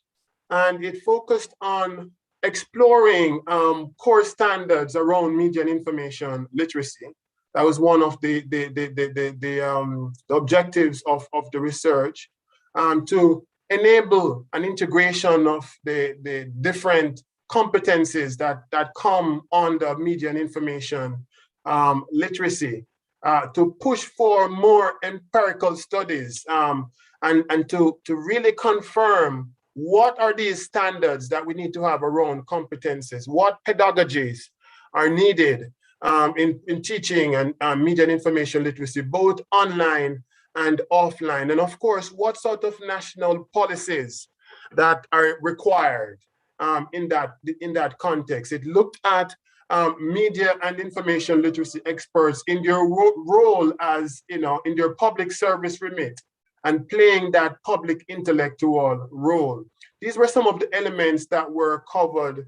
and it focused on exploring core standards around media and information literacy. That was one of the objectives of the research, to enable an integration of the different competencies that come under media and information literacy, to push for more empirical studies, and to really confirm what are these standards that we need to have around competencies, what pedagogies are needed in teaching and media and information literacy, both online and offline. And of course, what sort of national policies that are required in that context. It looked at media and information literacy experts in their role as, in their public service remit and playing that public intellectual role. These were some of the elements that were covered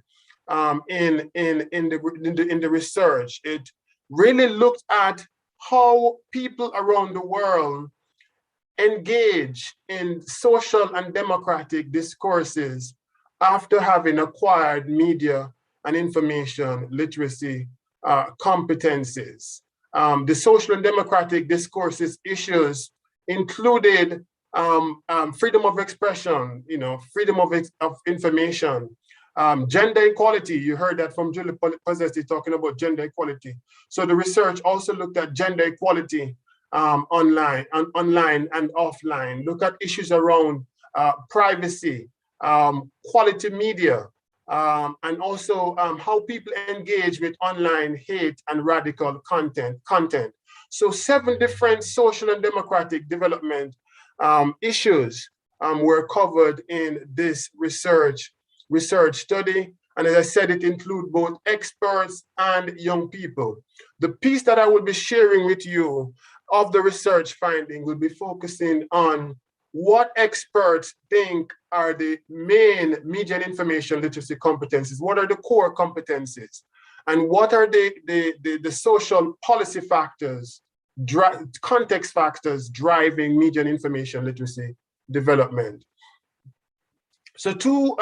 in the research. It really looked at how people around the world engage in social and democratic discourses after having acquired media and information literacy competencies. The social and democratic discourses issues included freedom of expression, freedom of information, gender equality. You heard that from Julie Possessi talking about gender equality. So the research also looked at gender equality online and offline. Look at issues around privacy, quality media, and also how people engage with online hate and radical content. So 7 different social and democratic development issues were covered in this research study. And as I said, it includes both experts and young people. The piece that I will be sharing with you of the research finding will be focusing on what experts think are the main media and information literacy competencies. What are the core competencies? And what are the social policy factors, context factors driving media and information literacy development? So 2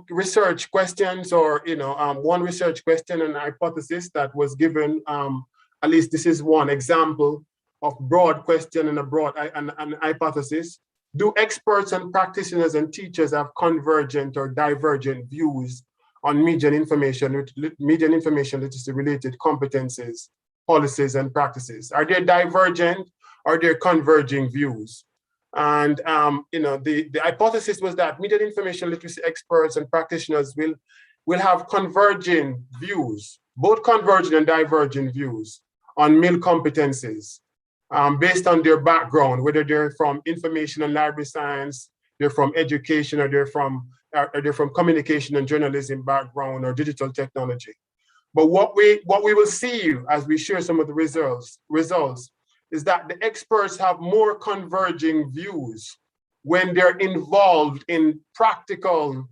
research questions, or 1 research question and hypothesis that was given. At least this is one example of broad question and a broad and hypothesis. Do experts and practitioners and teachers have convergent or divergent views on media and information literacy related competencies, policies, and practices? Are there divergent or there converging views? And the hypothesis was that media and information literacy experts and practitioners will have converging views, both convergent and divergent views on MIL competencies based on their background, whether they're from information and library science, they're from education, or they're from communication and journalism background, or digital technology. But what we will see as we share some of the results is that the experts have more converging views when they're involved in practical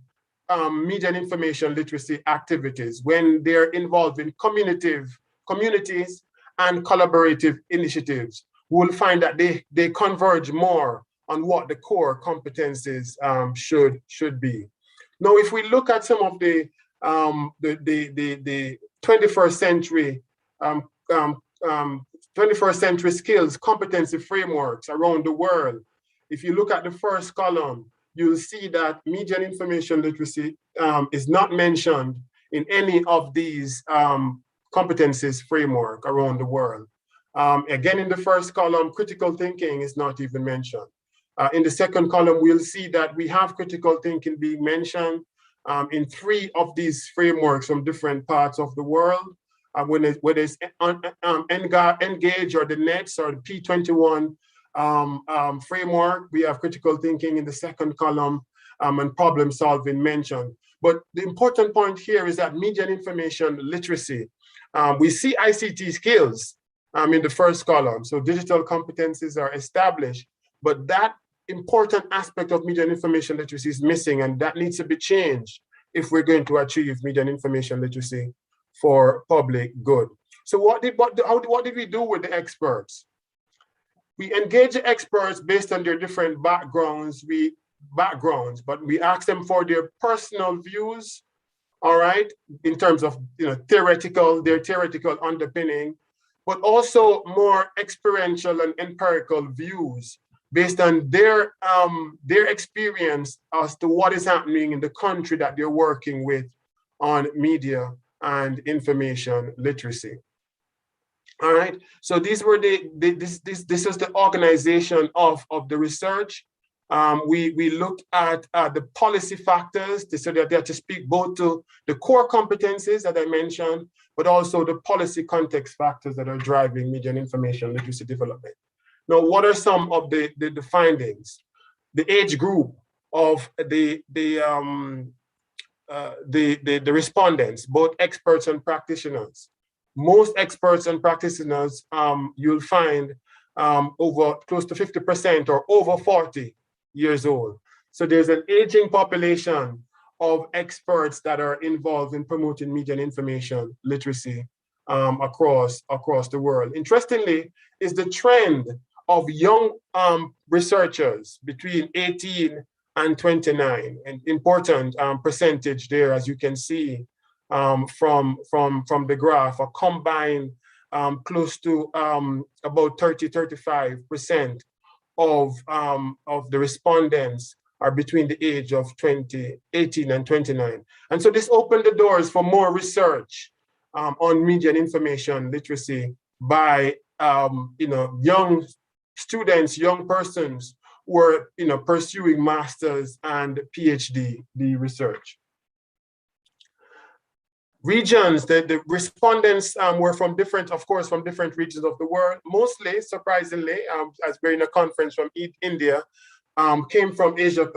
media and information literacy activities, when they're involved in communities and collaborative initiatives. We'll find that they converge more on what the core competencies should be. Now, if we look at some of the 21st century 21st century skills competency frameworks around the world, if you look at the first column, you'll see that media and information literacy is not mentioned in any of these competencies framework around the world. Again, in the first column, critical thinking is not even mentioned. In the second column, we'll see that we have critical thinking being mentioned in 3 of these frameworks from different parts of the world. Whether it's Engage or the NETS or the P21 framework, we have critical thinking in the second column and problem solving mentioned. But the important point here is that media and information literacy, we see ICT skills in the first column. So digital competencies are established, but that important aspect of media and information literacy is missing, and that needs to be changed if we're going to achieve media and information literacy for public good. So what did we do with the experts? We engage the experts based on their different backgrounds, but we ask them for their personal views, all right, in terms of their theoretical underpinning, but also more experiential and empirical views based on their experience as to what is happening in the country that they're working with on media and information literacy. All right, so these were this was the organization of the research. We looked at the policy factors so that they have to speak both to the core competencies that I mentioned, but also the policy context factors that are driving media and information literacy development. Now, what are some of the findings? The age group of the respondents, both experts and practitioners. Most experts and practitioners, you'll find over close to 50% or over 40 years old. So there's an aging population of experts that are involved in promoting media and information literacy across the world. Interestingly, is the trend of young researchers between 18 and 29, an important percentage there, as you can see from the graph, a combined close to about 30-35% of the respondents are between the age of 18 and 29. And so this opened the doors for more research on media and information literacy by young students, young persons who are pursuing masters and PhD research. Regions, the respondents were from different regions of the world. Mostly, surprisingly, as we're in a conference from India, came from Asia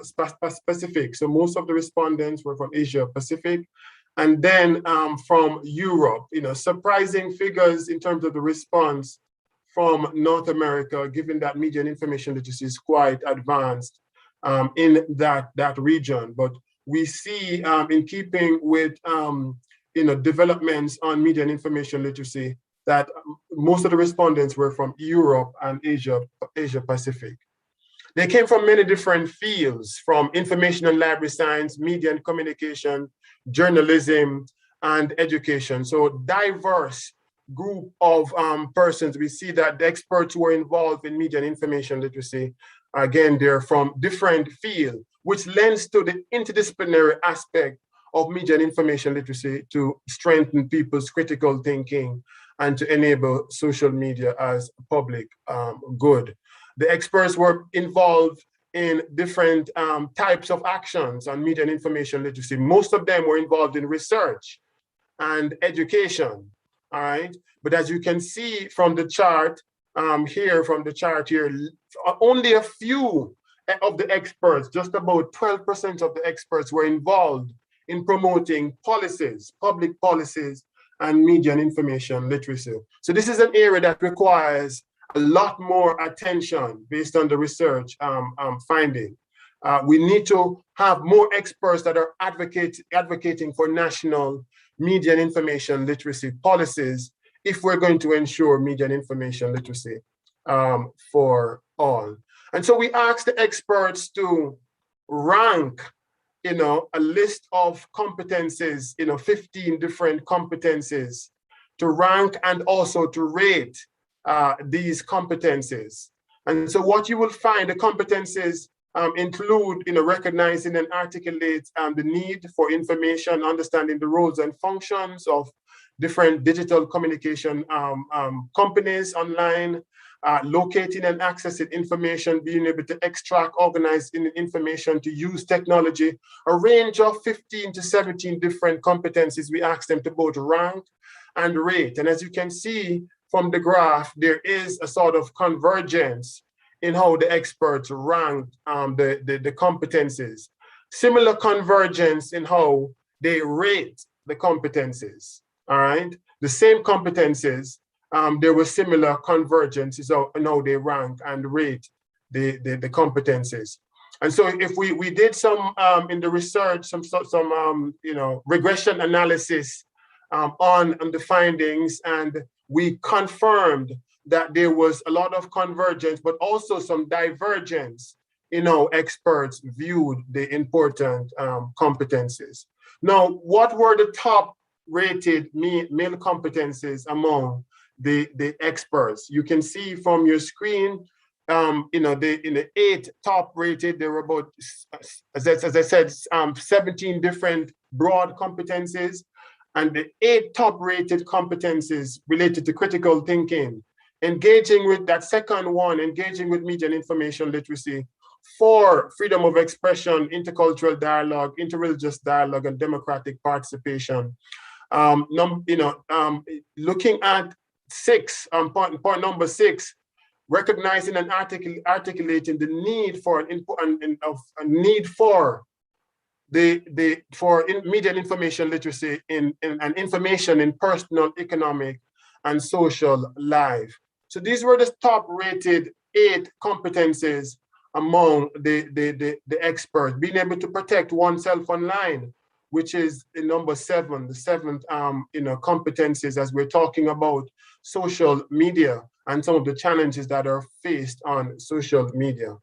Pacific. So most of the respondents were from Asia Pacific. And then from Europe, surprising figures in terms of the response from North America, given that media and information literacy is quite advanced in that region. But we see in keeping with developments on media and information literacy that most of the respondents were from Europe and Asia Pacific. They came from many different fields, from information and library science, media and communication, journalism, and education. So diverse group of persons. We see that the experts who are involved in media and information literacy, again, they're from different fields, which lends to the interdisciplinary aspect of media and information literacy to strengthen people's critical thinking and to enable social media as public good. The experts were involved in different types of actions on media and information literacy. Most of them were involved in research and education, all right? But as you can see from the chart here, only a few of the experts, just about 12% of the experts were involved in promoting policies, public policies, and media and information literacy. So this is an area that requires a lot more attention based on the research finding. We need to have more experts that are advocating for national media and information literacy policies if we're going to ensure media and information literacy for all. And so we asked the experts to rank a list of competencies, 15 different competencies, to rank and also to rate these competencies. And so what you will find, the competencies include recognizing and articulate the need for information, understanding the roles and functions of different digital communication companies online, locating and accessing information, being able to extract, organize information, to use technology, a range of 15 to 17 different competencies. We asked them to both rank and rate. And as you can see from the graph, there is a sort of convergence in how the experts rank the competencies. Similar convergence in how they rate the competencies, all right? The same competencies, there was similar convergences in how they rank and rate the competencies. And so if we did some, in the research, some regression analysis on the findings, and we confirmed that there was a lot of convergence, but also some divergence in how experts viewed the important competencies. Now, what were the top rated male competencies among the experts. You can see from your screen, in the 8 top rated, there were about, as I said, 17 different broad competencies, and the 8 top rated competencies related to critical thinking, engaging with that second one, engaging with media and information literacy, 4, freedom of expression, intercultural dialogue, interreligious dialogue, and democratic participation. Looking at 6, point number 6, recognizing and articulating the need for media and information literacy and information in personal, economic, and social life. So these were the top rated 8 competencies among the experts. Being able to protect oneself online, which is the number 7, the 7th competencies as we're talking about social media and some of the challenges that are faced on social media.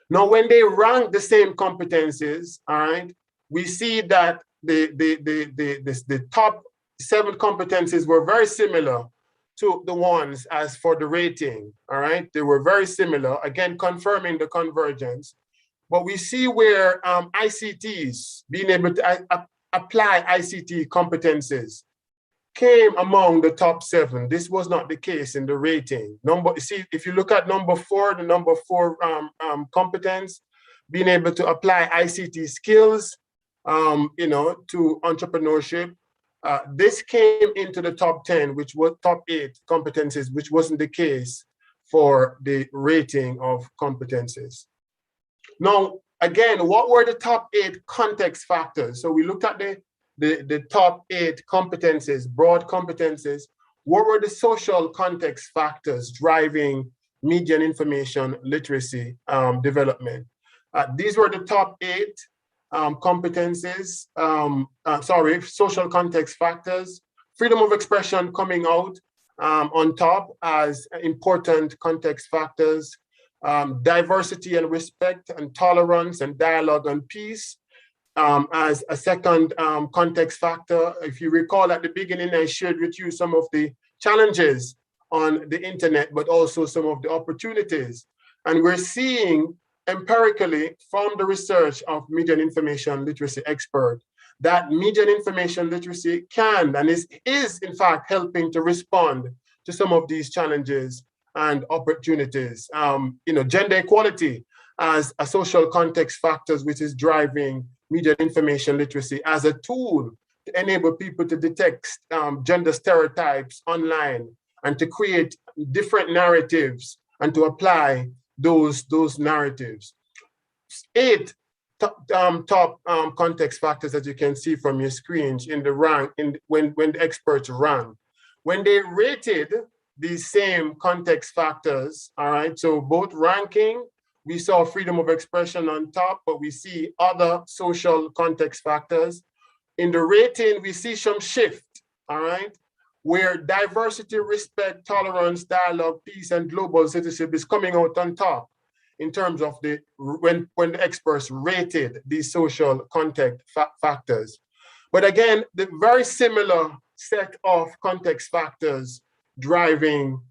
Now, when they rank the same competencies, all right, we see that the top 7 competencies were very similar to the ones as for the rating, all right? They were very similar, again, confirming the convergence. But we see where ICTs, being able to apply ICT competencies, came among the top 7. This was not the case in the rating. See, if you look at number 4, the number 4 competence, being able to apply ICT skills, to entrepreneurship, this came into the top 10, which was top 8 competencies, which wasn't the case for the rating of competencies. Now, again, what were the top 8 context factors? So we looked at the top 8 competencies, broad competencies. What were the social context factors driving media and information literacy development? These were the top 8 competencies, social context factors. Freedom of expression coming out on top as important context factors. Diversity and respect and tolerance and dialogue and peace as a second context factor. If you recall at the beginning, I shared with you some of the challenges on the internet, but also some of the opportunities. And we're seeing empirically from the research of media and information literacy expert that media and information literacy can and is in fact helping to respond to some of these challenges and opportunities. Gender equality as a social context factors, which is driving media and information literacy as a tool to enable people to detect gender stereotypes online and to create different narratives and to apply those narratives. 8 top context factors that you can see from your screens in the rank when the experts ran. When they rated these same context factors, all right, so both ranking, we saw freedom of expression on top, but we see other social context factors. In the rating, we see some shift, all right, where diversity, respect, tolerance, dialogue, peace, and global citizenship is coming out on top in terms of when the experts rated these social context factors. But again, the very similar set of context factors driving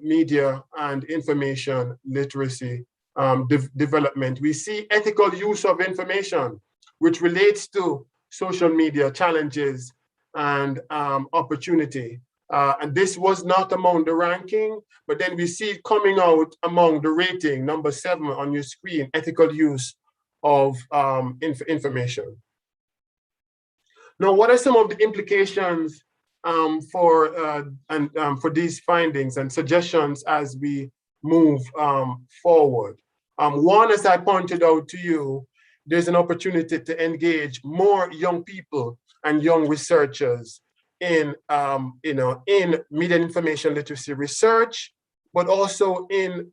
media and information literacy development. We see ethical use of information, which relates to social media challenges and opportunity. And this was not among the ranking, but then we see it coming out among the rating, number 7 on your screen, ethical use of information. Now, what are some of the implications for these findings and suggestions as we move forward? One, as I pointed out to you, there's an opportunity to engage more young people and young researchers in media and information literacy research, but also in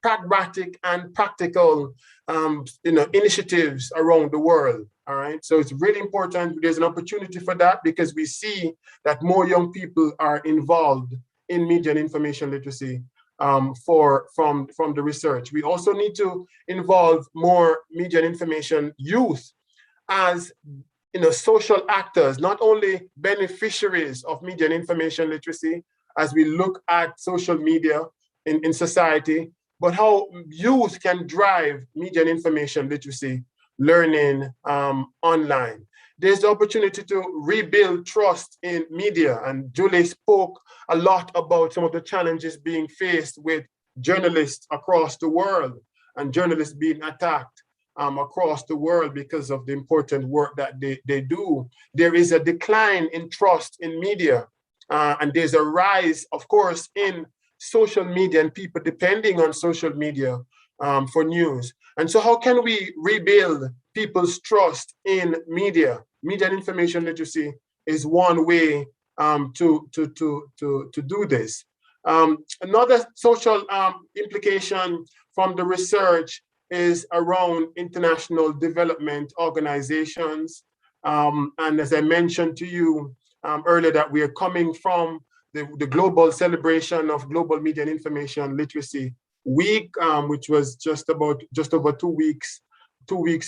pragmatic and practical initiatives around the world. All right, so it's really important. There's an opportunity for that because we see that more young people are involved in media and information literacy from the research. We also need to involve more media and information youth as social actors, not only beneficiaries of media and information literacy, as we look at social media in society, but how youth can drive media and information literacy learning online. There's the opportunity to rebuild trust in media, and Julie spoke a lot about some of the challenges being faced with journalists across the world and journalists being attacked across the world because of the important work that they do. There is a decline in trust in media, and there's a rise, of course, in social media and people depending on social media for news. And so how can we rebuild people's trust in media? Media and information literacy is one way to do this. Another social implication from the research is around international development organizations. And as I mentioned to you earlier, that we are coming from the global celebration of Global Media and Information Literacy Week, which was just over 2 weeks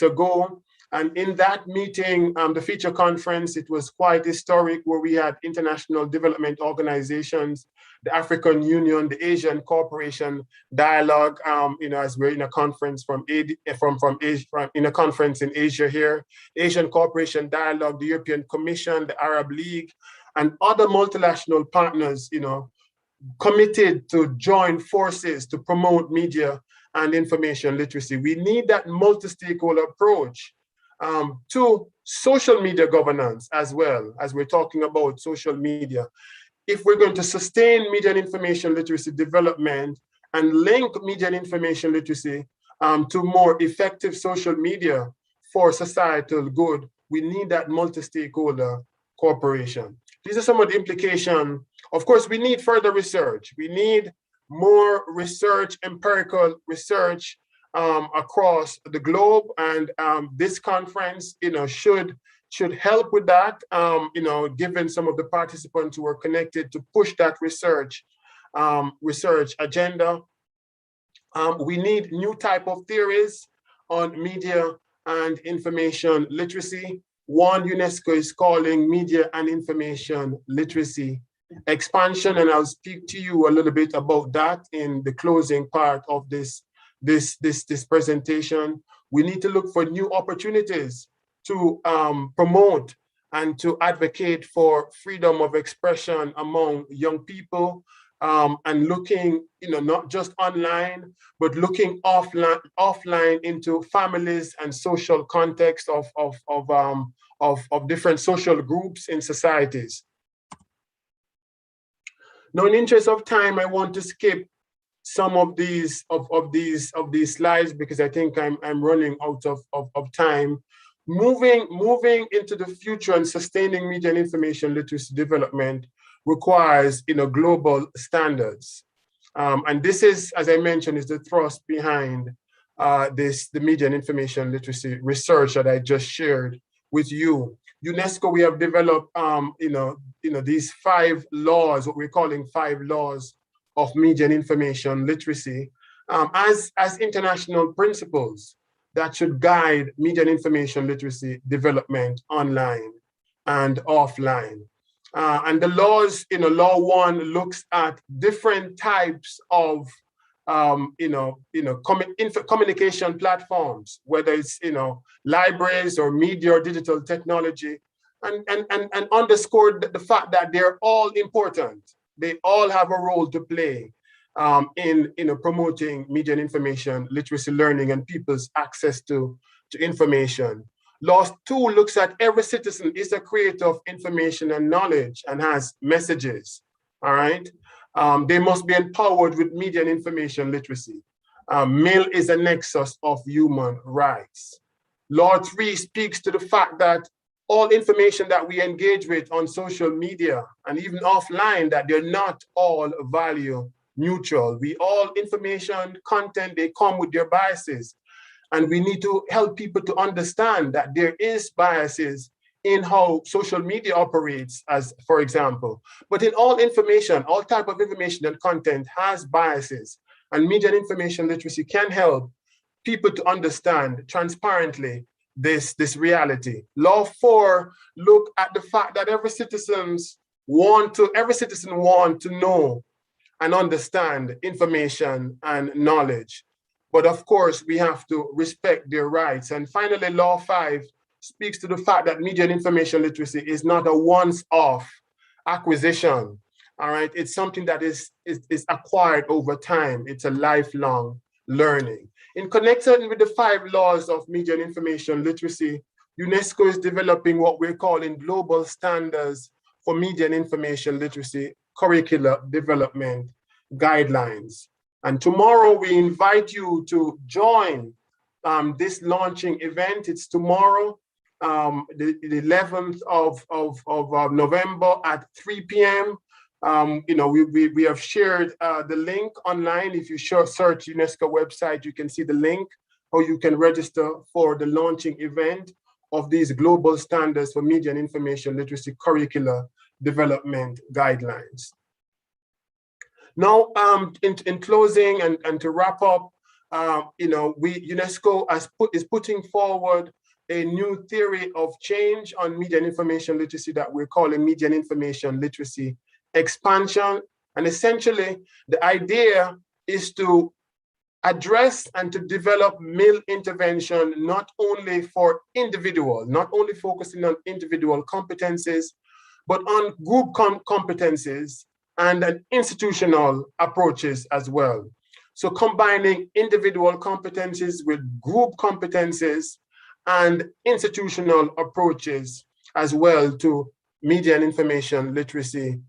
ago. And in that meeting, the feature conference, it was quite historic, where we had international development organizations, the African Union, the Asian Cooperation Dialogue, as we're in a conference in a conference in Asia here, Asian Cooperation Dialogue, the European Commission, the Arab League, and other multilateral partners, committed to join forces to promote media and information literacy. We need that multi-stakeholder approach to social media governance as well, as we're talking about social media. If we're going to sustain media and information literacy development and link media and information literacy to more effective social media for societal good, we need that multi-stakeholder cooperation. These are some of the implications. Of course, we need further research. We need more research, empirical research across the globe, and this conference, should help with that. Given some of the participants who are connected to push that research agenda. We need new type of theories on media and information literacy. One Unesco is calling media and information literacy expansion, and I'll speak to you a little bit about that in the closing part of this presentation. We need to look for new opportunities to promote and to advocate for freedom of expression among young people, and looking, not just online, but looking offline into families and social context of different social groups in societies. Now, in the interest of time, I want to skip some of these slides because I think I'm running out of time. Moving into the future and sustaining media and information literacy development requires global standards. And this is, as I mentioned, is the thrust behind the media and information literacy research that I just shared with you. UNESCO, we have developed these 5 laws, what we're calling 5 laws of media and information literacy, as international principles that should guide media and information literacy development online and offline. And the laws, law 1 looks at different types of communication platforms, whether it's libraries or media or digital technology, and underscored the fact that they're all important. They all have a role to play in promoting media and information literacy learning and people's access to information. Law 2 looks at every citizen is a creator of information and knowledge and has messages. All right. They must be empowered with media and information literacy. MIL is a nexus of human rights. Law 3 speaks to the fact that all information that we engage with on social media and even offline, that they're not all value neutral. All information, content, they come with their biases. And we need to help people to understand that there is biases in how social media operates, as for example. But in all information, all type of information and content has biases. And media and information literacy can help people to understand transparently this reality. Law 4 look at the fact that every citizen want to know and understand information and knowledge. But of course, we have to respect their rights. And finally, Law 5 speaks to the fact that media and information literacy is not a once-off acquisition. All right, it's something that is acquired over time. It's a lifelong learning. In connection with the 5 laws of media and information literacy, UNESCO is developing what we're calling global standards for media and information literacy curricular development guidelines. And tomorrow we invite you to join this launching event. It's tomorrow, the 11th of November at 3 p.m. We have shared the link online. If you search UNESCO website, you can see the link, or you can register for the launching event of these global standards for media and information literacy curricular development guidelines. Now, in closing and to wrap up, UNESCO is putting forward a new theory of change on media and information literacy that we're calling media and information literacy expansion. And essentially, the idea is to address and to develop MIL intervention not only for individual, not only focusing on individual competencies, but on group competencies and institutional approaches as well. So combining individual competencies with group competencies and institutional approaches as well to media and information literacy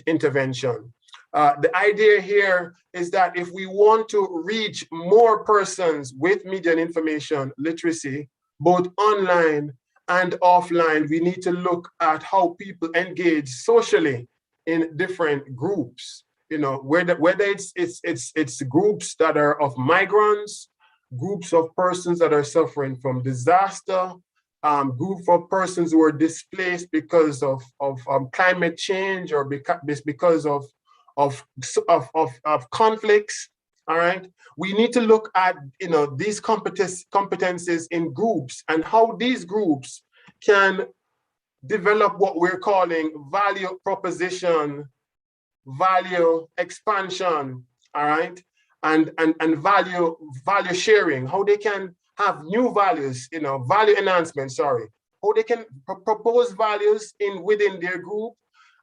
intervention. The idea here is that if we want to reach more persons with media and information literacy, both online and offline, we need to look at how people engage socially in different groups. Whether it's groups that are of migrants, groups of persons that are suffering from disaster, group of persons who are displaced because of climate change or because of conflicts. All right, we need to look at these competencies in groups and how these groups can develop what we're calling value proposition, value expansion, all right, and value sharing, how they can have new values, value enhancement, sorry, how they can propose values within their group,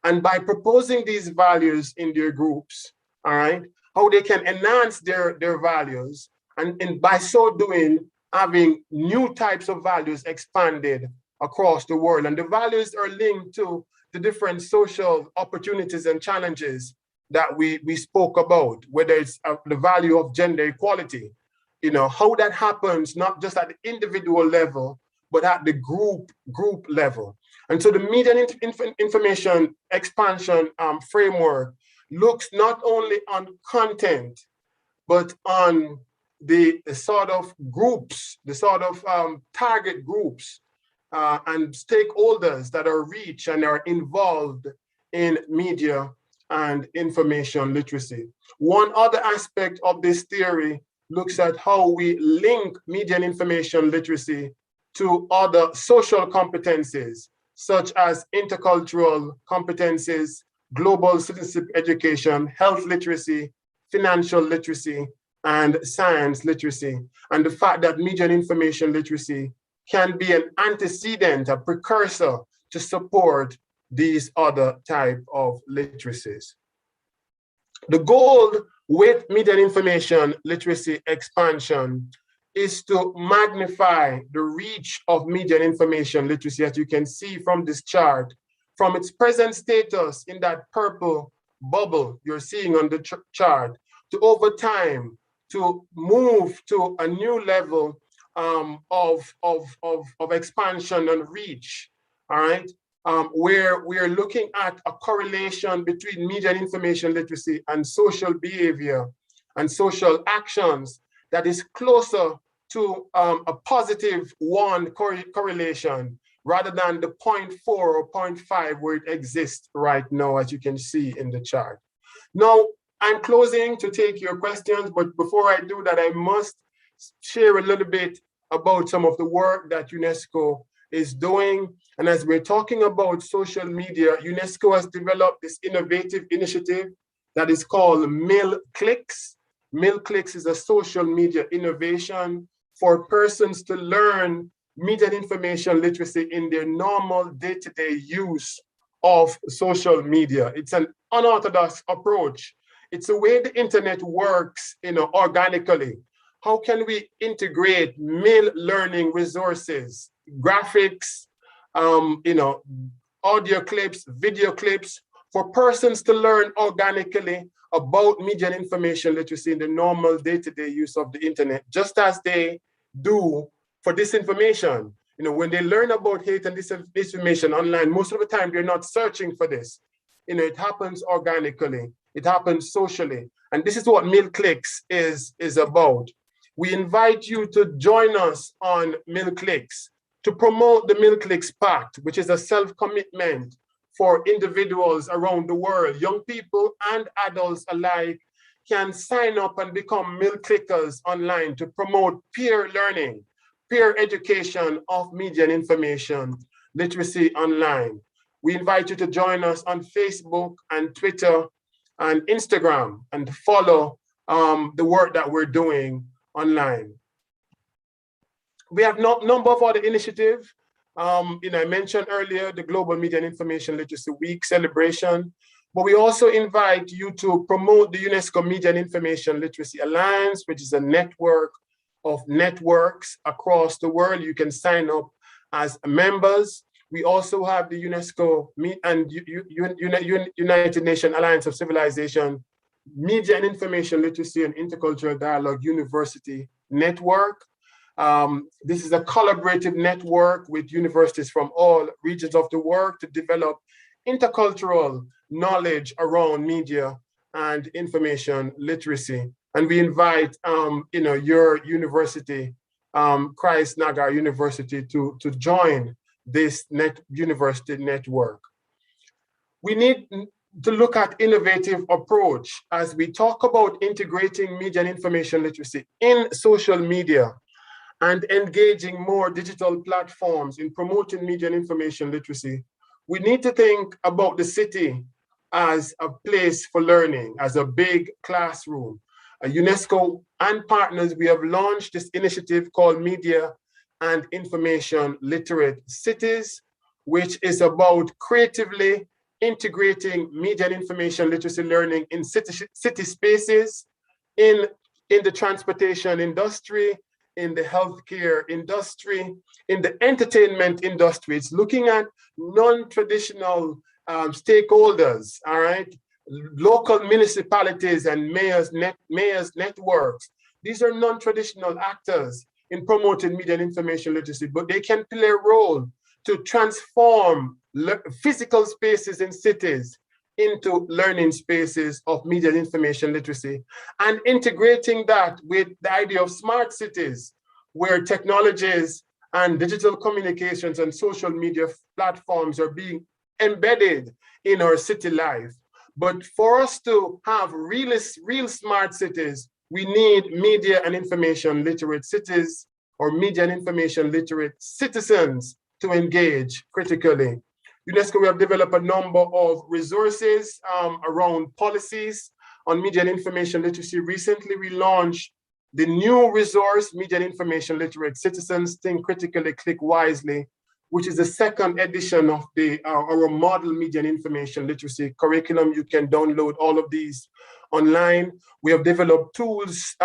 and by proposing these values in their groups, all right, how they can enhance their values, and by so doing, having new types of values expanded across the world. And the values are linked to the different social opportunities and challenges that we spoke about, whether it's the value of gender equality, how that happens, not just at the individual level, but at the group level. And so the media and information expansion framework looks not only on content, but on the sort of groups, the sort of target groups and stakeholders that are reached and are involved in media and information literacy. One other aspect of this theory looks at how we link media and information literacy to other social competencies, such as intercultural competencies, global citizenship education, health literacy, financial literacy, and science literacy. And the fact that media and information literacy can be an antecedent, a precursor to support these other type of literacies. The goal with media and information literacy expansion is to magnify the reach of media and information literacy, as you can see from this chart, from its present status in that purple bubble you're seeing on the chart, to over time, to move to a new level of expansion and reach, all right? Where we are looking at a correlation between media and information literacy and social behavior and social actions that is closer to a positive correlation rather than the 0.4 or 0.5 where it exists right now, as you can see in the chart. Now, I'm closing to take your questions, but before I do that, I must share a little bit about some of the work that UNESCO is doing. And as we're talking about social media, UNESCO has developed this innovative initiative that is called MilClicks. MilClicks is a social media innovation for persons to learn media and information literacy in their normal day-to-day use of social media. It's an unorthodox approach. It's the way the internet works, organically. How can we integrate male learning resources, graphics, audio clips, video clips, for persons to learn organically about media and information literacy in the normal day-to-day use of the internet, just as they do for disinformation. When they learn about hate and disinformation online, most of the time they're not searching for this. It happens organically, it happens socially. And this is what MilClicks is about. We invite you to join us on MilClicks to promote the MilClicks Pact, which is a self-commitment for individuals around the world. Young people and adults alike can sign up and become MilClickers online to promote peer learning, peer education of media and information literacy online. We invite you to join us on Facebook and Twitter and Instagram and follow the work that we're doing online. We have a number of other initiatives. I mentioned earlier the Global Media and Information Literacy Week celebration, but we also invite you to promote the UNESCO Media and Information Literacy Alliance, which is a network of networks across the world. You can sign up as members. We also have the UNESCO and United Nations Alliance of Civilization Media and Information Literacy and Intercultural Dialogue University Network. This is a collaborative network with universities from all regions of the world to develop intercultural knowledge around media and information literacy. And we invite your university, Christ Nagar University, to join this university network. We need to look at innovative approach as we talk about integrating media and information literacy in social media and engaging more digital platforms in promoting media and information literacy. We need to think about the city as a place for learning, as a big classroom. UNESCO and partners, we have launched this initiative called Media and Information Literate Cities, which is about creatively integrating media and information literacy learning in city spaces, in the transportation industry, in the healthcare industry, in the entertainment industry. It's looking at non-traditional stakeholders, all right? Local municipalities and mayors networks. These are non-traditional actors in promoting media and information literacy, but they can play a role to transform physical spaces in cities into learning spaces of media and information literacy, and integrating that with the idea of smart cities, where technologies and digital communications and social media platforms are being embedded in our city life. But for us to have real smart cities, we need media and information literate cities, or media and information literate citizens to engage critically. UNESCO, we have developed a number of resources around policies on media and information literacy. Recently, we launched the new resource, Media and Information Literate Citizens, Think Critically, Click Wisely, which is the second edition of our model media and information literacy curriculum. You can download all of these online. We have developed tools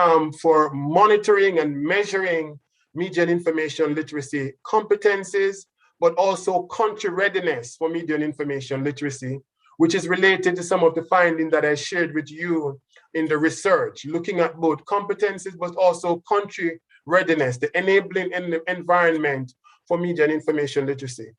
for monitoring and measuring media and information literacy competencies, but also country readiness for media and information literacy, which is related to some of the findings that I shared with you in the research, looking at both competencies, but also country readiness, the enabling environment for media and information literacy.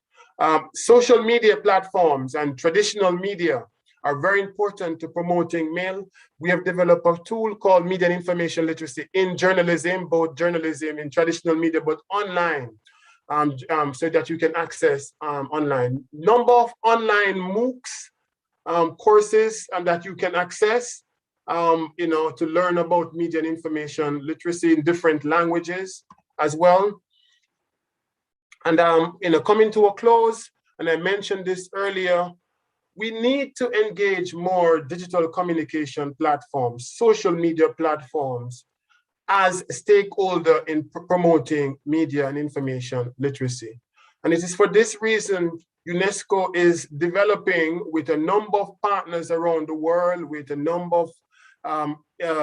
Social media platforms and traditional media are very important to promoting mail. We have developed a tool called Media and Information Literacy in journalism, both journalism in traditional media, but online, so that you can access online. Number of online MOOCs courses that you can access, to learn about media and information literacy in different languages. as well. And coming to a close, and I mentioned this earlier, we need to engage more digital communication platforms, social media platforms, as a stakeholder in promoting media and information literacy. And it is for this reason UNESCO is developing with a number of partners around the world, with a number of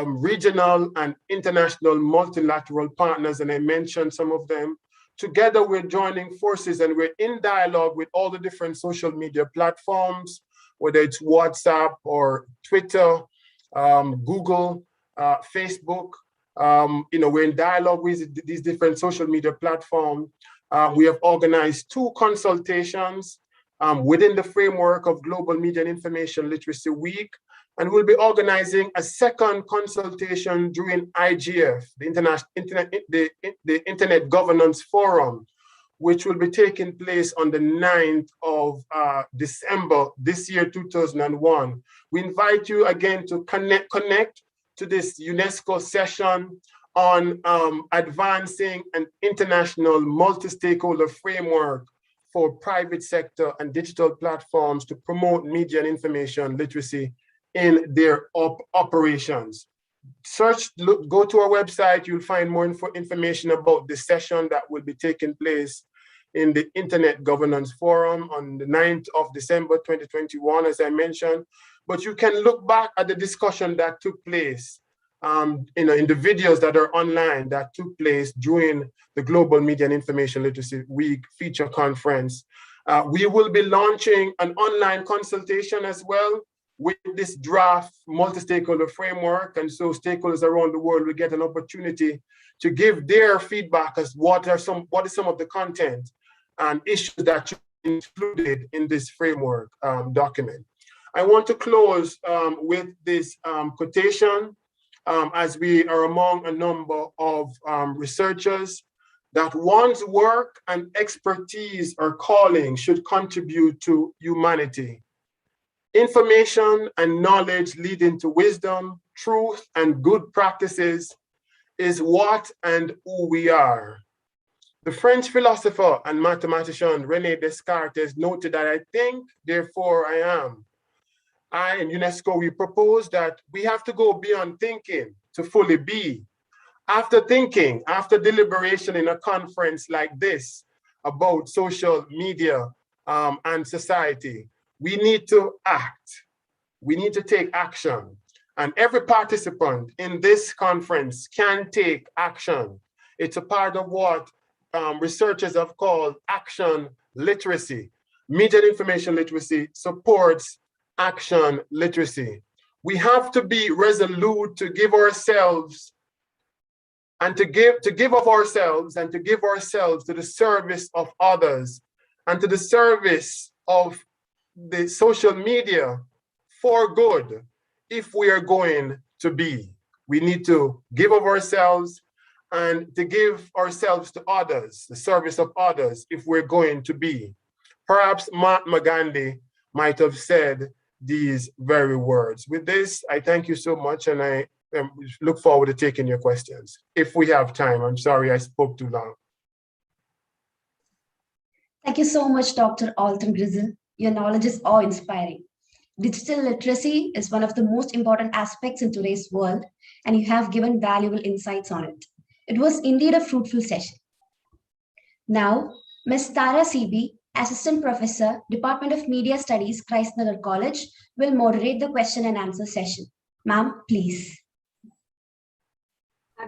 regional and international multilateral partners, and I mentioned some of them. Together, we're joining forces and we're in dialogue with all the different social media platforms, whether it's WhatsApp or Twitter, Google, Facebook. We're in dialogue with these different social media platforms. We have organized 2 consultations within the framework of Global Media and Information Literacy Week. And we'll be organizing a second consultation during IGF, the Internet Governance Forum, which will be taking place on the 9th of December this year, 2001. We invite you again to connect to this UNESCO session on advancing an international multi-stakeholder framework for private sector and digital platforms to promote media and information literacy in their operations. Go to our website, you'll find more information about the session that will be taking place in the Internet Governance Forum on the 9th of December 2021, as I mentioned. But you can look back at the discussion that took place in the videos that are online that took place during the Global Media and Information Literacy Week feature conference. We will be launching an online consultation as well with this draft multi-stakeholder framework. And so stakeholders around the world will get an opportunity to give their feedback as what is some of the content and issues that should be included in this framework document. I want to close with this quotation, as we are among a number of researchers, that one's work and expertise or calling should contribute to humanity. Information and knowledge leading to wisdom, truth, and good practices is what and who we are. The French philosopher and mathematician René Descartes noted that I think, therefore I am. I and UNESCO, we propose that we have to go beyond thinking to fully be. After thinking, after deliberation in a conference like this about social media and society, we need to act. We need to take action. And every participant in this conference can take action. It's a part of what researchers have called action literacy. Media and information literacy supports action literacy. We have to be resolute to give ourselves and to give of ourselves and to give ourselves to the service of others and to the service of the social media for good. If we are going to be, we need to give of ourselves and to give ourselves to others, the service of others, if we're going to be. Perhaps Mahatma Gandhi might have said these very words. With this, I thank you so much, and I look forward to taking your questions. If we have time, I'm sorry I spoke too long. Thank you so much, Dr. Alton Grizzle. Your knowledge is awe-inspiring. Digital literacy is one of the most important aspects in today's world, and you have given valuable insights on it. It was indeed a fruitful session. Now, Ms. Tara CB, Assistant Professor, Department of Media Studies, Nagar College, will moderate the question and answer session. Ma'am, please.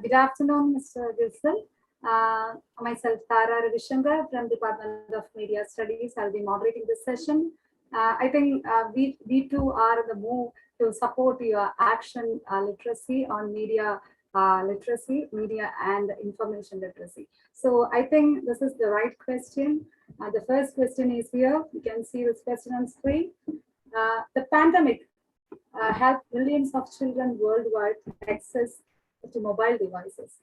Good afternoon, Mr. Grizzle. Myself, Tara Ravishankar from Department of Media Studies. I'll be moderating this session. I think we too are in the move to support your action literacy on media literacy, media and information literacy. So I think this is the right question. The first question is here. You can see this question on screen. The pandemic helped millions of children worldwide access to mobile devices.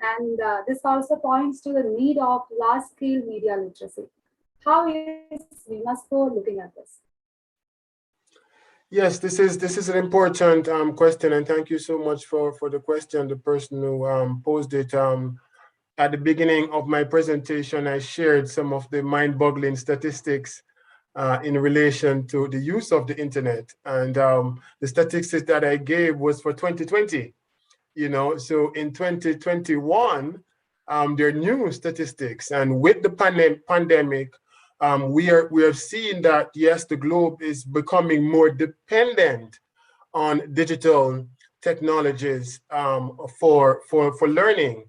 And this also points to the need of large-scale media literacy. How is Unesco looking at this? Yes, this is an important question, and thank you so much for the question, the person who posed it. at the beginning of my presentation, I shared some of the mind-boggling statistics in relation to the use of the internet. And the statistics that I gave was for 2020, you know, so in 2021, there are new statistics. And with the pandemic, we have seen that, yes, the globe is becoming more dependent on digital technologies for learning.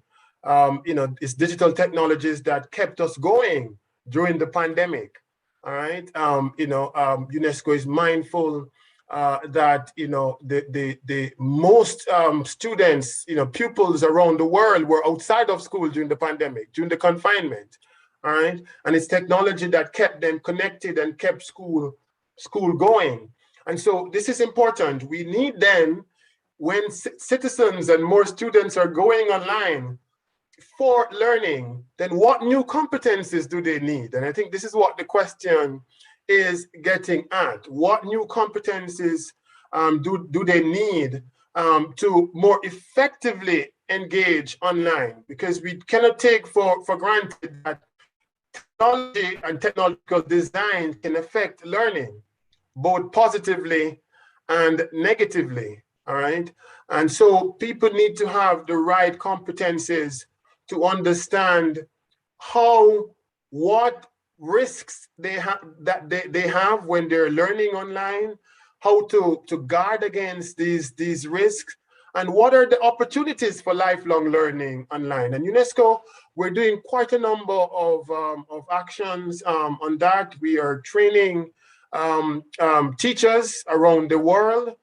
You know, it's digital technologies that kept us going during the pandemic. All right. You know, UNESCO is mindful that, you know, the most students, you know, pupils around the world were outside of school during the pandemic, during the confinement. All right. And it's technology that kept them connected and kept school going. And so this is important. We need then, when citizens and more students are going online for learning, then what new competencies do they need? And I think this is what the question is getting at. What new competencies do they need to more effectively engage online? Because we cannot take for granted that technology and technological design can affect learning, both positively and negatively, all right? And so people need to have the right competencies to understand what risks they have they have when they're learning online, how to guard against these risks, and what are the opportunities for lifelong learning online. And UNESCO, we're doing quite a number of actions on that. We are training teachers around the world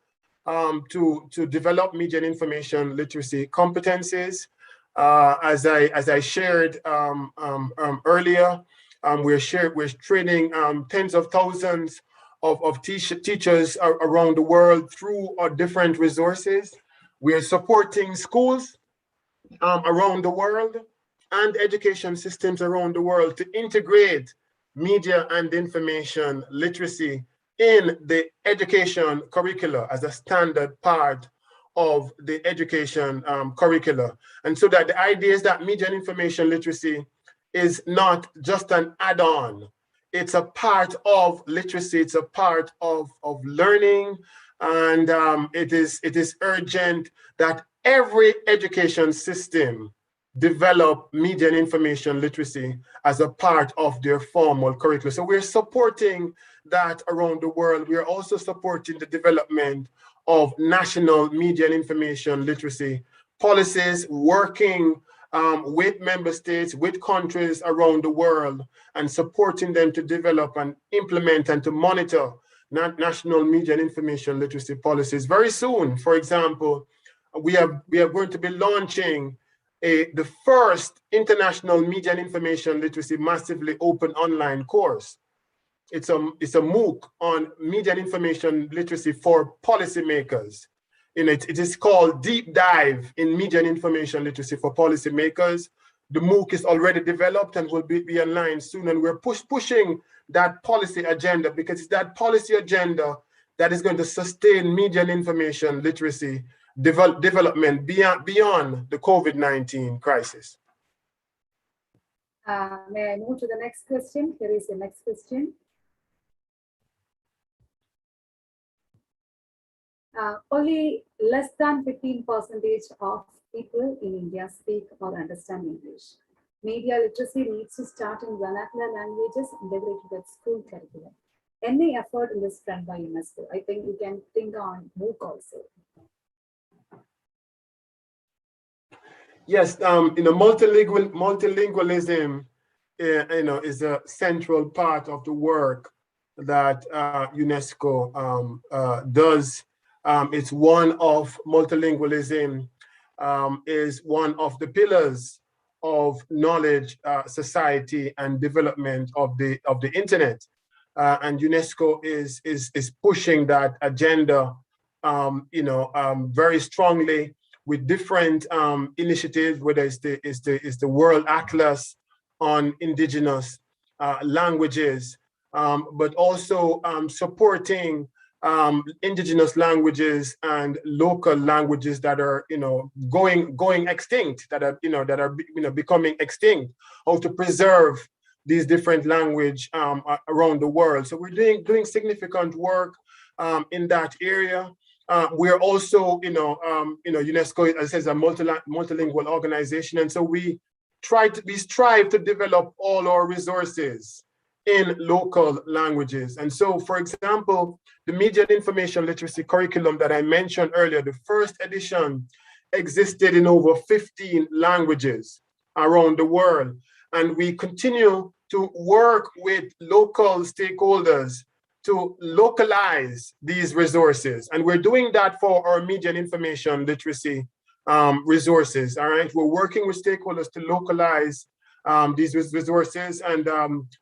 to develop media and information literacy competencies. As I shared earlier, we're training tens of thousands of teachers around the world through our different resources. We are supporting schools around the world and education systems around the world to integrate media and information literacy in the education curricula as a standard part of the education curricula. And so that the idea is that media and information literacy is not just an add-on. It's a part of literacy, it's a part of learning, and it is urgent that every education system develop media and information literacy as a part of their formal curriculum. So we're supporting that around the world. We are also supporting the development of national media and information literacy policies, working with member states, with countries around the world, and supporting them to develop and implement and to monitor national media and information literacy policies. Very soon, for example, we are going to be launching the first international media and information literacy massively open online course. It's a MOOC on media and information literacy for policymakers. It is called Deep Dive in Media and Information Literacy for Policymakers. The MOOC is already developed and will be online soon, and we're pushing that policy agenda, because it's that policy agenda that is going to sustain media and information literacy development beyond the COVID-19 crisis. May I move to the next question? Here is the next question. Only less than 15% of people in India speak or understand English. Media literacy needs to start in vernacular languages integrated with school curriculum. Any effort in this front by UNESCO? I think you can think on MOOC also. Yes, multilingualism, is a central part of the work that UNESCO does. It's one of multilingualism is one of the pillars of knowledge, society, and development of the internet, and UNESCO is pushing that agenda, very strongly, with different initiatives, whether it's the World Atlas on Indigenous languages, but also supporting indigenous languages and local languages that are, going extinct, that are becoming extinct, how to preserve these different language around the world. So we're doing significant work in that area. We're also, UNESCO, as I said, is a multilingual organization, and so we strive to develop all our resources in local languages. And so, for example, the Media and Information Literacy curriculum that I mentioned earlier, the first edition existed in over 15 languages around the world. And we continue to work with local stakeholders to localize these resources. And we're doing that for our media and information literacy resources, all right? We're working with stakeholders to localize these resources, and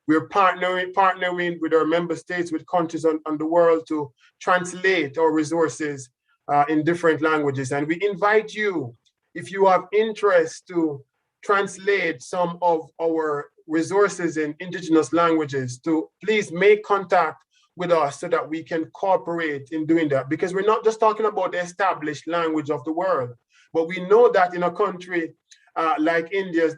we're partnering with our member states, with countries on the world to translate our resources in different languages. And we invite you, if you have interest, to translate some of our resources in indigenous languages, to please make contact with us so that we can cooperate in doing that. Because we're not just talking about the established language of the world, but we know that in a country like India,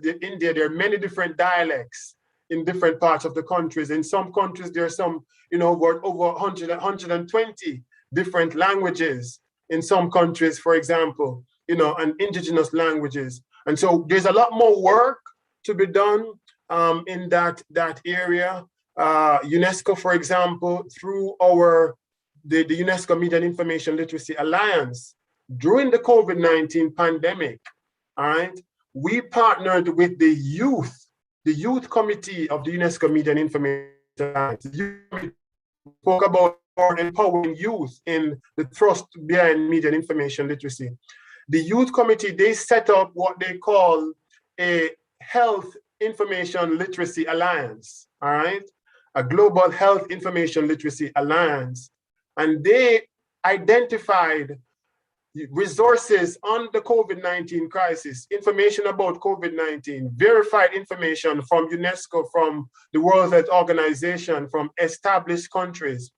there are many different dialects in different parts of the countries. In some countries, there are some, over 120 different languages in some countries, for example, and indigenous languages. And so there's a lot more work to be done in that area. UNESCO, for example, through the UNESCO Media and Information Literacy Alliance, during the COVID-19 pandemic, all right, we partnered with the youth committee of the UNESCO Media and Information Alliance. The youth committee spoke about empowering youth in the thrust behind media and information literacy. The youth committee, they set up what they call a Health Information Literacy Alliance, all right? A Global Health Information Literacy Alliance. And they identified resources on the COVID-19 crisis, information about COVID-19, verified information from UNESCO, from the World Health Organization, from established countries.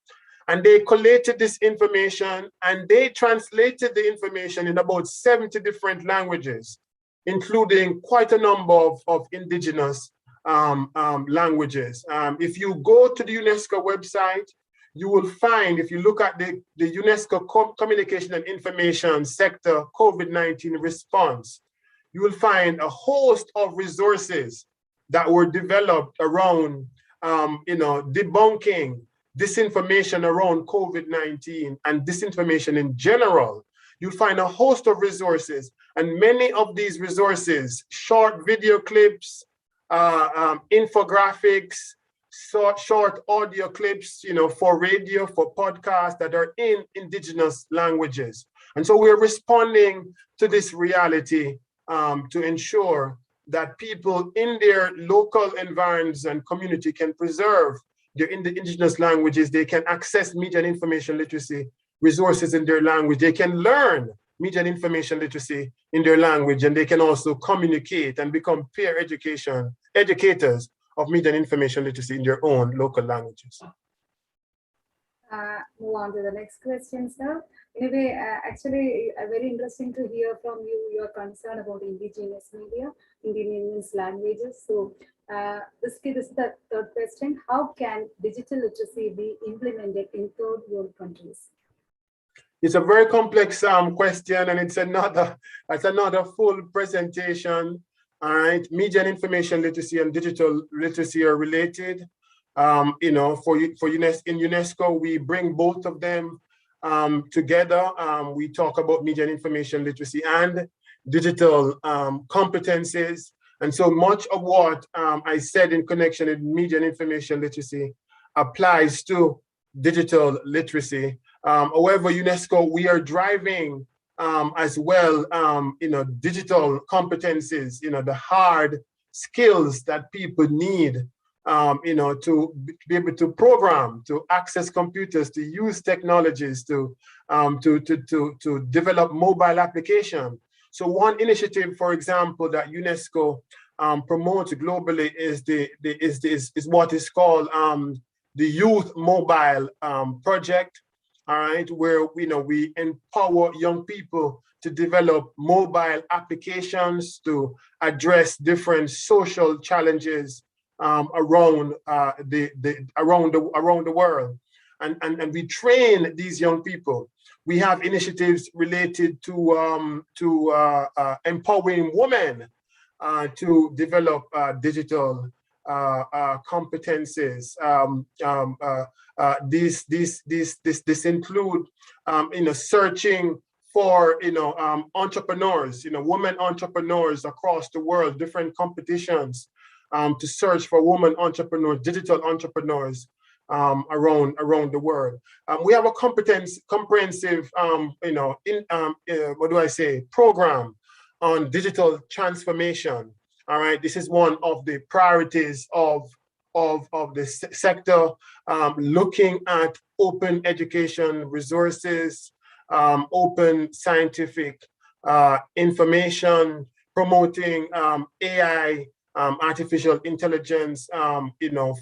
And they collated this information and they translated the information in about 70 different languages, including quite a number of indigenous languages. If you go to the UNESCO website, you will find, if you look at the UNESCO Communication and Information Sector COVID-19 response, you will find a host of resources that were developed around, debunking disinformation around COVID-19 and disinformation in general. You'll find a host of resources, and many of these resources, short video clips, infographics, short audio clips, for radio, for podcasts that are in indigenous languages. And so we're responding to this reality to ensure that people in their local environments and community can preserve their indigenous languages. They can access media and information literacy resources in their language. They can learn media and information literacy in their language, and they can also communicate and become peer educators of media and information literacy in their own local languages. Move on to the next question, sir. Anyway, actually, very interesting to hear from you your concern about indigenous media, indigenous languages. So this is the third question. How can digital literacy be implemented in third world countries? It's a very complex question, and it's another full presentation. All right, media and information literacy and digital literacy are related. For UNESCO, we bring both of them together. We talk about media and information literacy and digital competencies. And so much of what I said in connection with media and information literacy applies to digital literacy. However, UNESCO, we are driving as well, digital competencies, the hard skills that people need, to be able to program, to access computers, to use technologies, to develop mobile application. So one initiative, for example, that UNESCO promotes globally is what is called the Youth Mobile Project. all right, where we empower young people to develop mobile applications to address different social challenges around the world, and we train these young people. We have initiatives related to empowering women to develop digital competencies. This include searching for entrepreneurs, women entrepreneurs across the world, different competitions to search for women entrepreneurs, digital entrepreneurs around the world. We have a comprehensive program on digital transformation. All right, this is one of the priorities of the sector, looking at open education resources, open scientific information, promoting AI, artificial intelligence,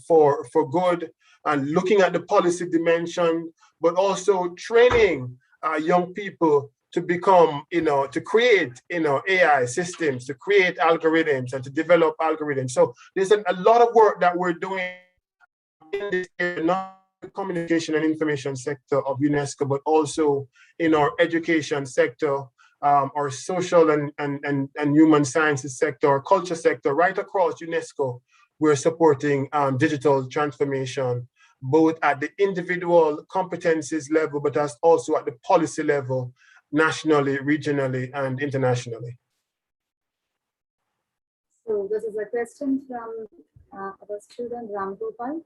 for good, and looking at the policy dimension, but also training young people to become, to create, AI systems, to create algorithms and to develop algorithms. So there's a lot of work that we're doing in this area, not the communication and information sector of UNESCO, but also in our education sector, our social and human sciences sector, our culture sector, right across UNESCO. We're supporting digital transformation, both at the individual competencies level, but also at the policy level, nationally, regionally, and internationally. So this is a question from our student Ram Gopal.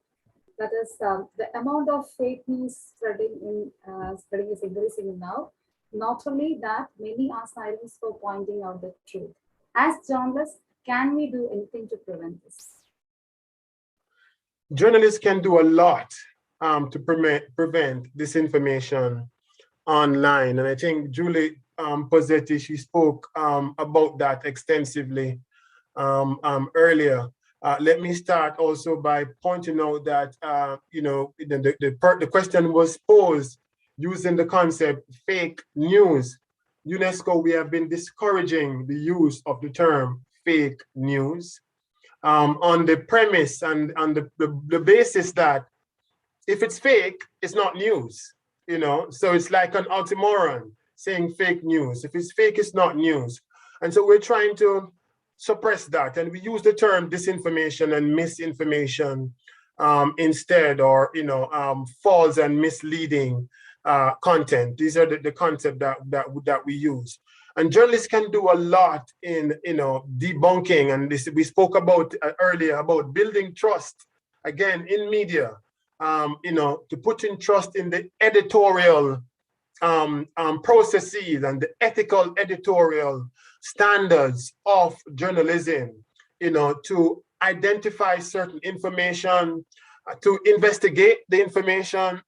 That is, the amount of fake news spreading is increasing now. Not only that, many are silenced for pointing out the truth. As journalists, can we do anything to prevent this? Journalists can do a lot to prevent disinformation online. And I think Julie Pozzetti, she spoke about that extensively earlier. Let me start also by pointing out that, the question was posed using the concept fake news. UNESCO, we have been discouraging the use of the term fake news on the premise and on the basis that if it's fake, it's not news, So it's like an oxymoron saying fake news. If it's fake, it's not news. And so we're trying to suppress that. And we use the term disinformation and misinformation instead, or, false and misleading content. These are the concept that we use. And journalists can do a lot in, debunking. And this, we spoke about earlier about building trust, again, in media, to put in trust in the editorial processes and the ethical editorial standards of journalism, to identify certain information, to investigate the information,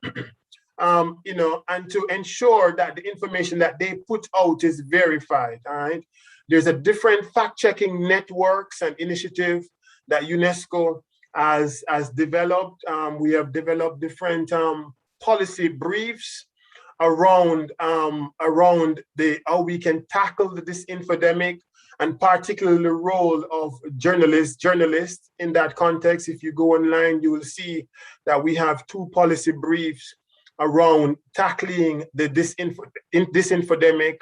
and to ensure that the information that they put out is verified, all right? There's a different fact-checking networks and initiative that UNESCO has developed. We have developed different policy briefs around how we can tackle the disinfodemic, and particularly the role of journalists in that context. If you go online, you will see that we have 2 policy briefs around tackling the disinfodemic,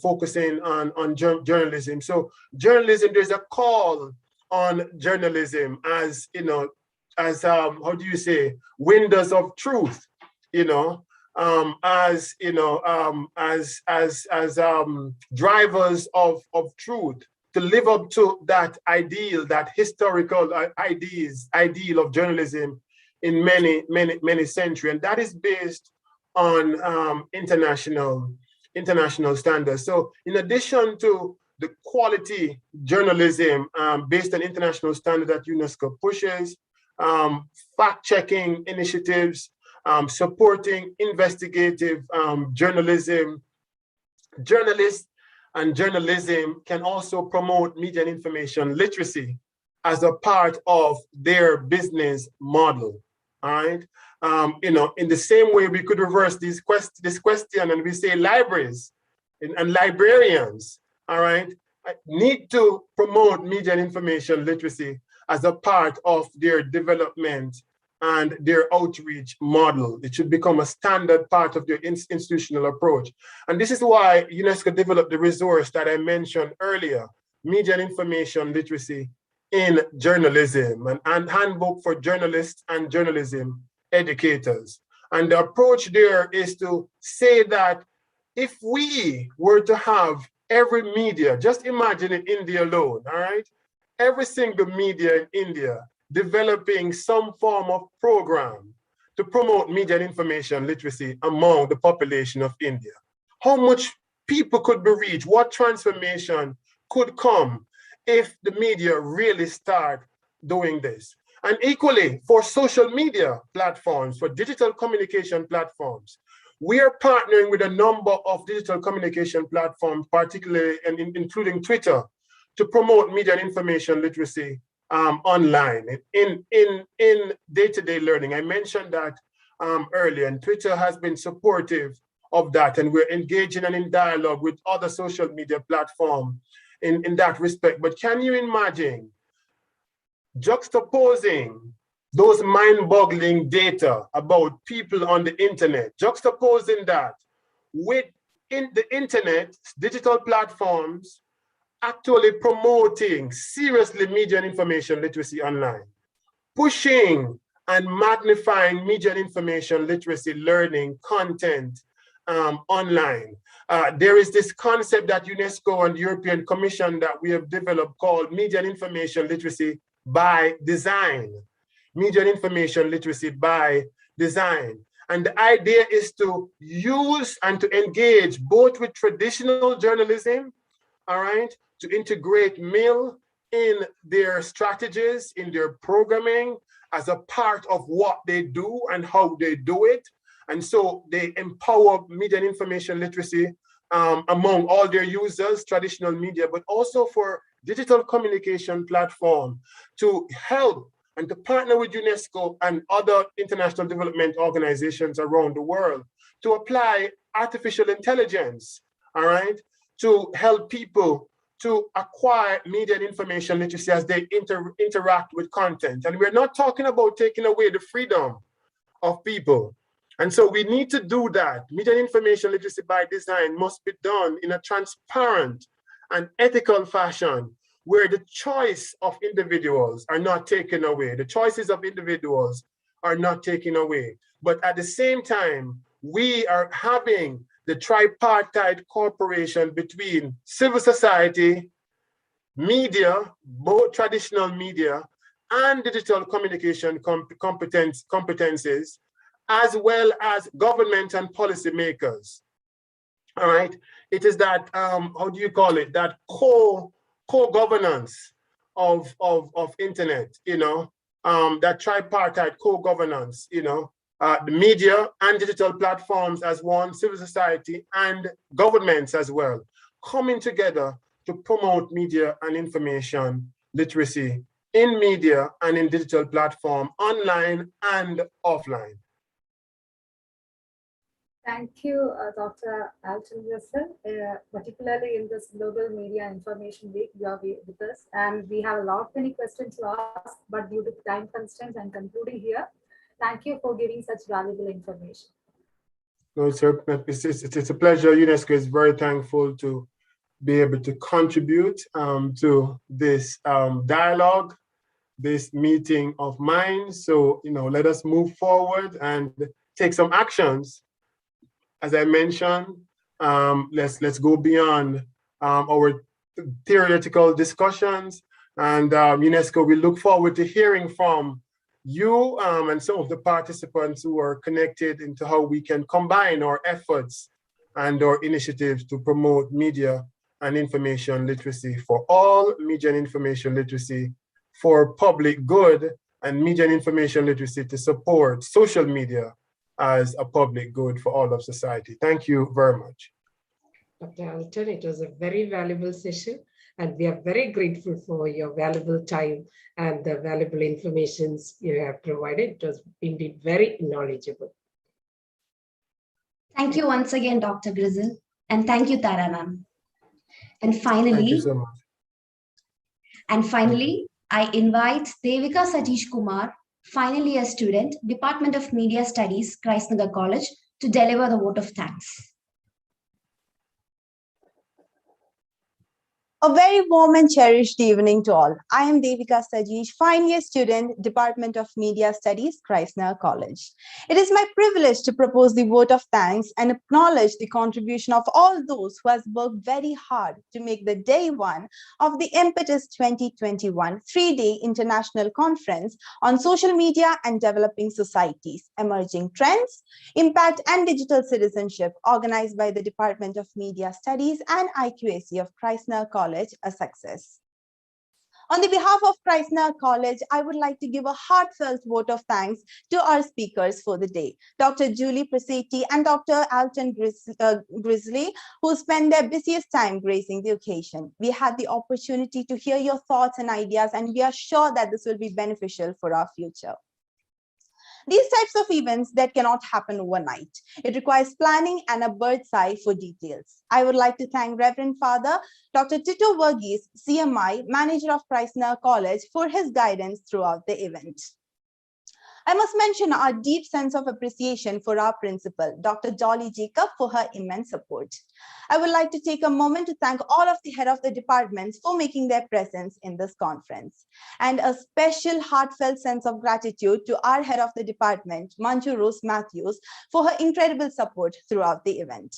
focusing on journalism. So journalism, there's a call on journalism as, as how do you say, windows of truth, as drivers of truth, to live up to that ideal, that historical ideal of journalism in many centuries, and that is based on international standards. So in addition to the quality journalism based on international standards that UNESCO pushes, fact-checking initiatives, supporting investigative journalism. Journalists and journalism can also promote media and information literacy as a part of their business model, all right? in the same way we could reverse this question and we say libraries and librarians, all right, need to promote media and information literacy as a part of their development and their outreach model. It should become a standard part of their institutional approach. And this is why UNESCO developed the resource that I mentioned earlier, Media and Information Literacy in Journalism, and handbook for journalists and journalism educators. And the approach there is to say that if we were to have every media, just imagine in India alone, all right? Every single media in India developing some form of program to promote media and information literacy among the population of India. How much people could be reached? What transformation could come if the media really start doing this? And equally for social media platforms, for digital communication platforms, we are partnering with a number of digital communication platforms, particularly and including Twitter, to promote media and information literacy online in day-to-day learning. I mentioned that earlier, and Twitter has been supportive of that, and we're engaging and in dialogue with other social media platforms in that respect. But can you imagine juxtaposing those mind-boggling data about people on the internet, juxtaposing that with the internet, digital platforms actually promoting seriously media and information literacy online, pushing and magnifying media and information literacy learning content online. There is this concept that UNESCO and the European Commission that we have developed called Media and Information Literacy by Design. Media and Information Literacy by Design. And the idea is to use and to engage both with traditional journalism, all right, to integrate MIL in their strategies, in their programming as a part of what they do and how they do it. And so they empower media and information literacy among all their users, traditional media, but also for digital communication platform to help and to partner with UNESCO and other international development organizations around the world to apply artificial intelligence, all right, to help people to acquire media and information literacy as they interact with content. And we're not talking about taking away the freedom of people. And so we need to do that. Media and information literacy by design must be done in a transparent and ethical fashion where the choice of individuals are not taken away. The choices of individuals are not taken away. But at the same time, we are having the tripartite cooperation between civil society, media, both traditional media, and digital communication competencies, as well as government and policymakers. All right, it is that, how do you call it, that co-governance of internet, you know, that tripartite co-governance, you know, the media and digital platforms as one, civil society and governments as well, coming together to promote media and information literacy in media and in digital platform, online and offline. Thank you, Dr. Alton Russell. Particularly in this Global Media Information Week, you are with us, and we have a lot many questions to ask, but due to time constraints, I'm concluding here. Thank you for giving such valuable information. No, it's a pleasure. UNESCO is very thankful to be able to contribute to this dialogue, this meeting of minds. So, you know, let us move forward and take some actions. As I mentioned, let's go beyond our theoretical discussions, and UNESCO, we look forward to hearing from you and some of the participants who are connected into how we can combine our efforts and our initiatives to promote media and information literacy for all, media and information literacy for public good, and media and information literacy to support social media as a public good for all of society. Thank you very much. Dr. Alton, it was a very valuable session. And we are very grateful for your valuable time and the valuable information you have provided. It was indeed very knowledgeable. Thank you once again, Dr. Grizzle. And thank you, Tara ma'am. And Thank you so much. Finally, I invite Devika Satish Kumar, final year student, Department of Media Studies, Nagar College, to deliver the vote of thanks. A very warm and cherished evening to all. I am Devika Sajish, final year student, Department of Media Studies, Nagar College. It is my privilege to propose the vote of thanks and acknowledge the contribution of all those who has worked very hard to make the day one of the Impetus 2021 3-day international conference on social media and developing societies, emerging trends, impact and digital citizenship, organized by the Department of Media Studies and IQAC of Nagar College, a success. On the behalf of Nagar College, I would like to give a heartfelt vote of thanks to our speakers for the day, Dr. Julie Prasetti and Dr. Alton Grizzly, who spent their busiest time gracing the occasion. We had the opportunity to hear your thoughts and ideas, and we are sure that this will be beneficial for our future. These types of events that cannot happen overnight. It requires planning and a bird's eye for details. I would like to thank Reverend Father Dr. Tito Verghese, CMI, manager of Nagar College, for his guidance throughout the event. I must mention our deep sense of appreciation for our principal, Dr. Dolly Jacob, for her immense support. I would like to take a moment to thank all of the head of the departments for making their presence in this conference. And a special heartfelt sense of gratitude to our head of the department, Manju Rose Matthews, for her incredible support throughout the event.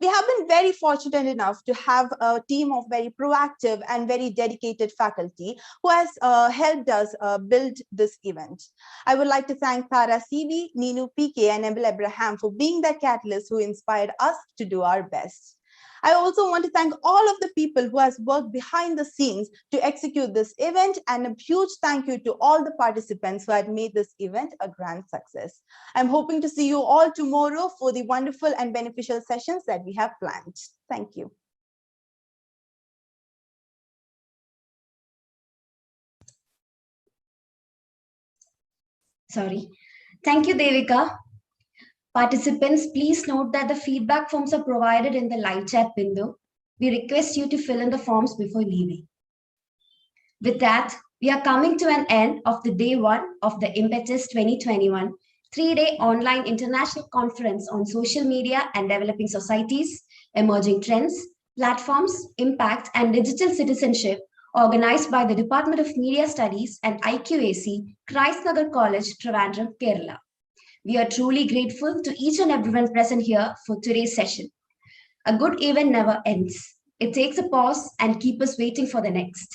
We have been very fortunate enough to have a team of very proactive and very dedicated faculty who has helped us build this event. I would like to thank Tara CV, Ninu PK, and Emil Abraham for being the catalyst who inspired us to do our best. I also want to thank all of the people who has worked behind the scenes to execute this event, and a huge thank you to all the participants who had made this event a grand success. I'm hoping to see you all tomorrow for the wonderful and beneficial sessions that we have planned. Thank you. Sorry. Thank you, Devika. Participants, please note that the feedback forms are provided in the live chat window. We request you to fill in the forms before leaving. With that, we are coming to an end of the day one of the Impetus 2021 3-day online international conference on social media and developing societies, emerging trends, platforms, impact, and digital citizenship, organized by the Department of Media Studies and IQAC, Nagar College, Trivandrum, Kerala. We are truly grateful to each and everyone present here for today's session. A good event never ends. It takes a pause and keeps us waiting for the next.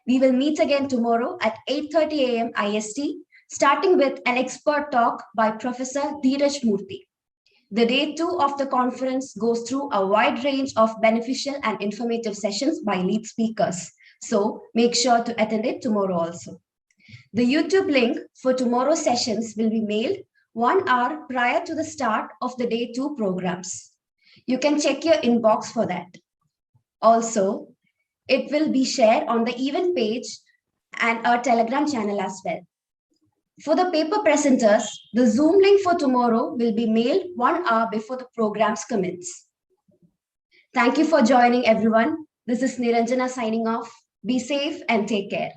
We will meet again tomorrow at 8:30 a.m. IST, starting with an expert talk by Professor Dheeraj Murthy. The day 2 of the conference goes through a wide range of beneficial and informative sessions by lead speakers. So make sure to attend it tomorrow also. The YouTube link for tomorrow's sessions will be mailed 1 hour prior to the start of the day 2 programs. You can check your inbox for that. Also, it will be shared on the event page and our Telegram channel as well. For the paper presenters, the Zoom link for tomorrow will be mailed 1 hour before the programs commence. Thank you for joining, everyone. This is Niranjana signing off. Be safe and take care.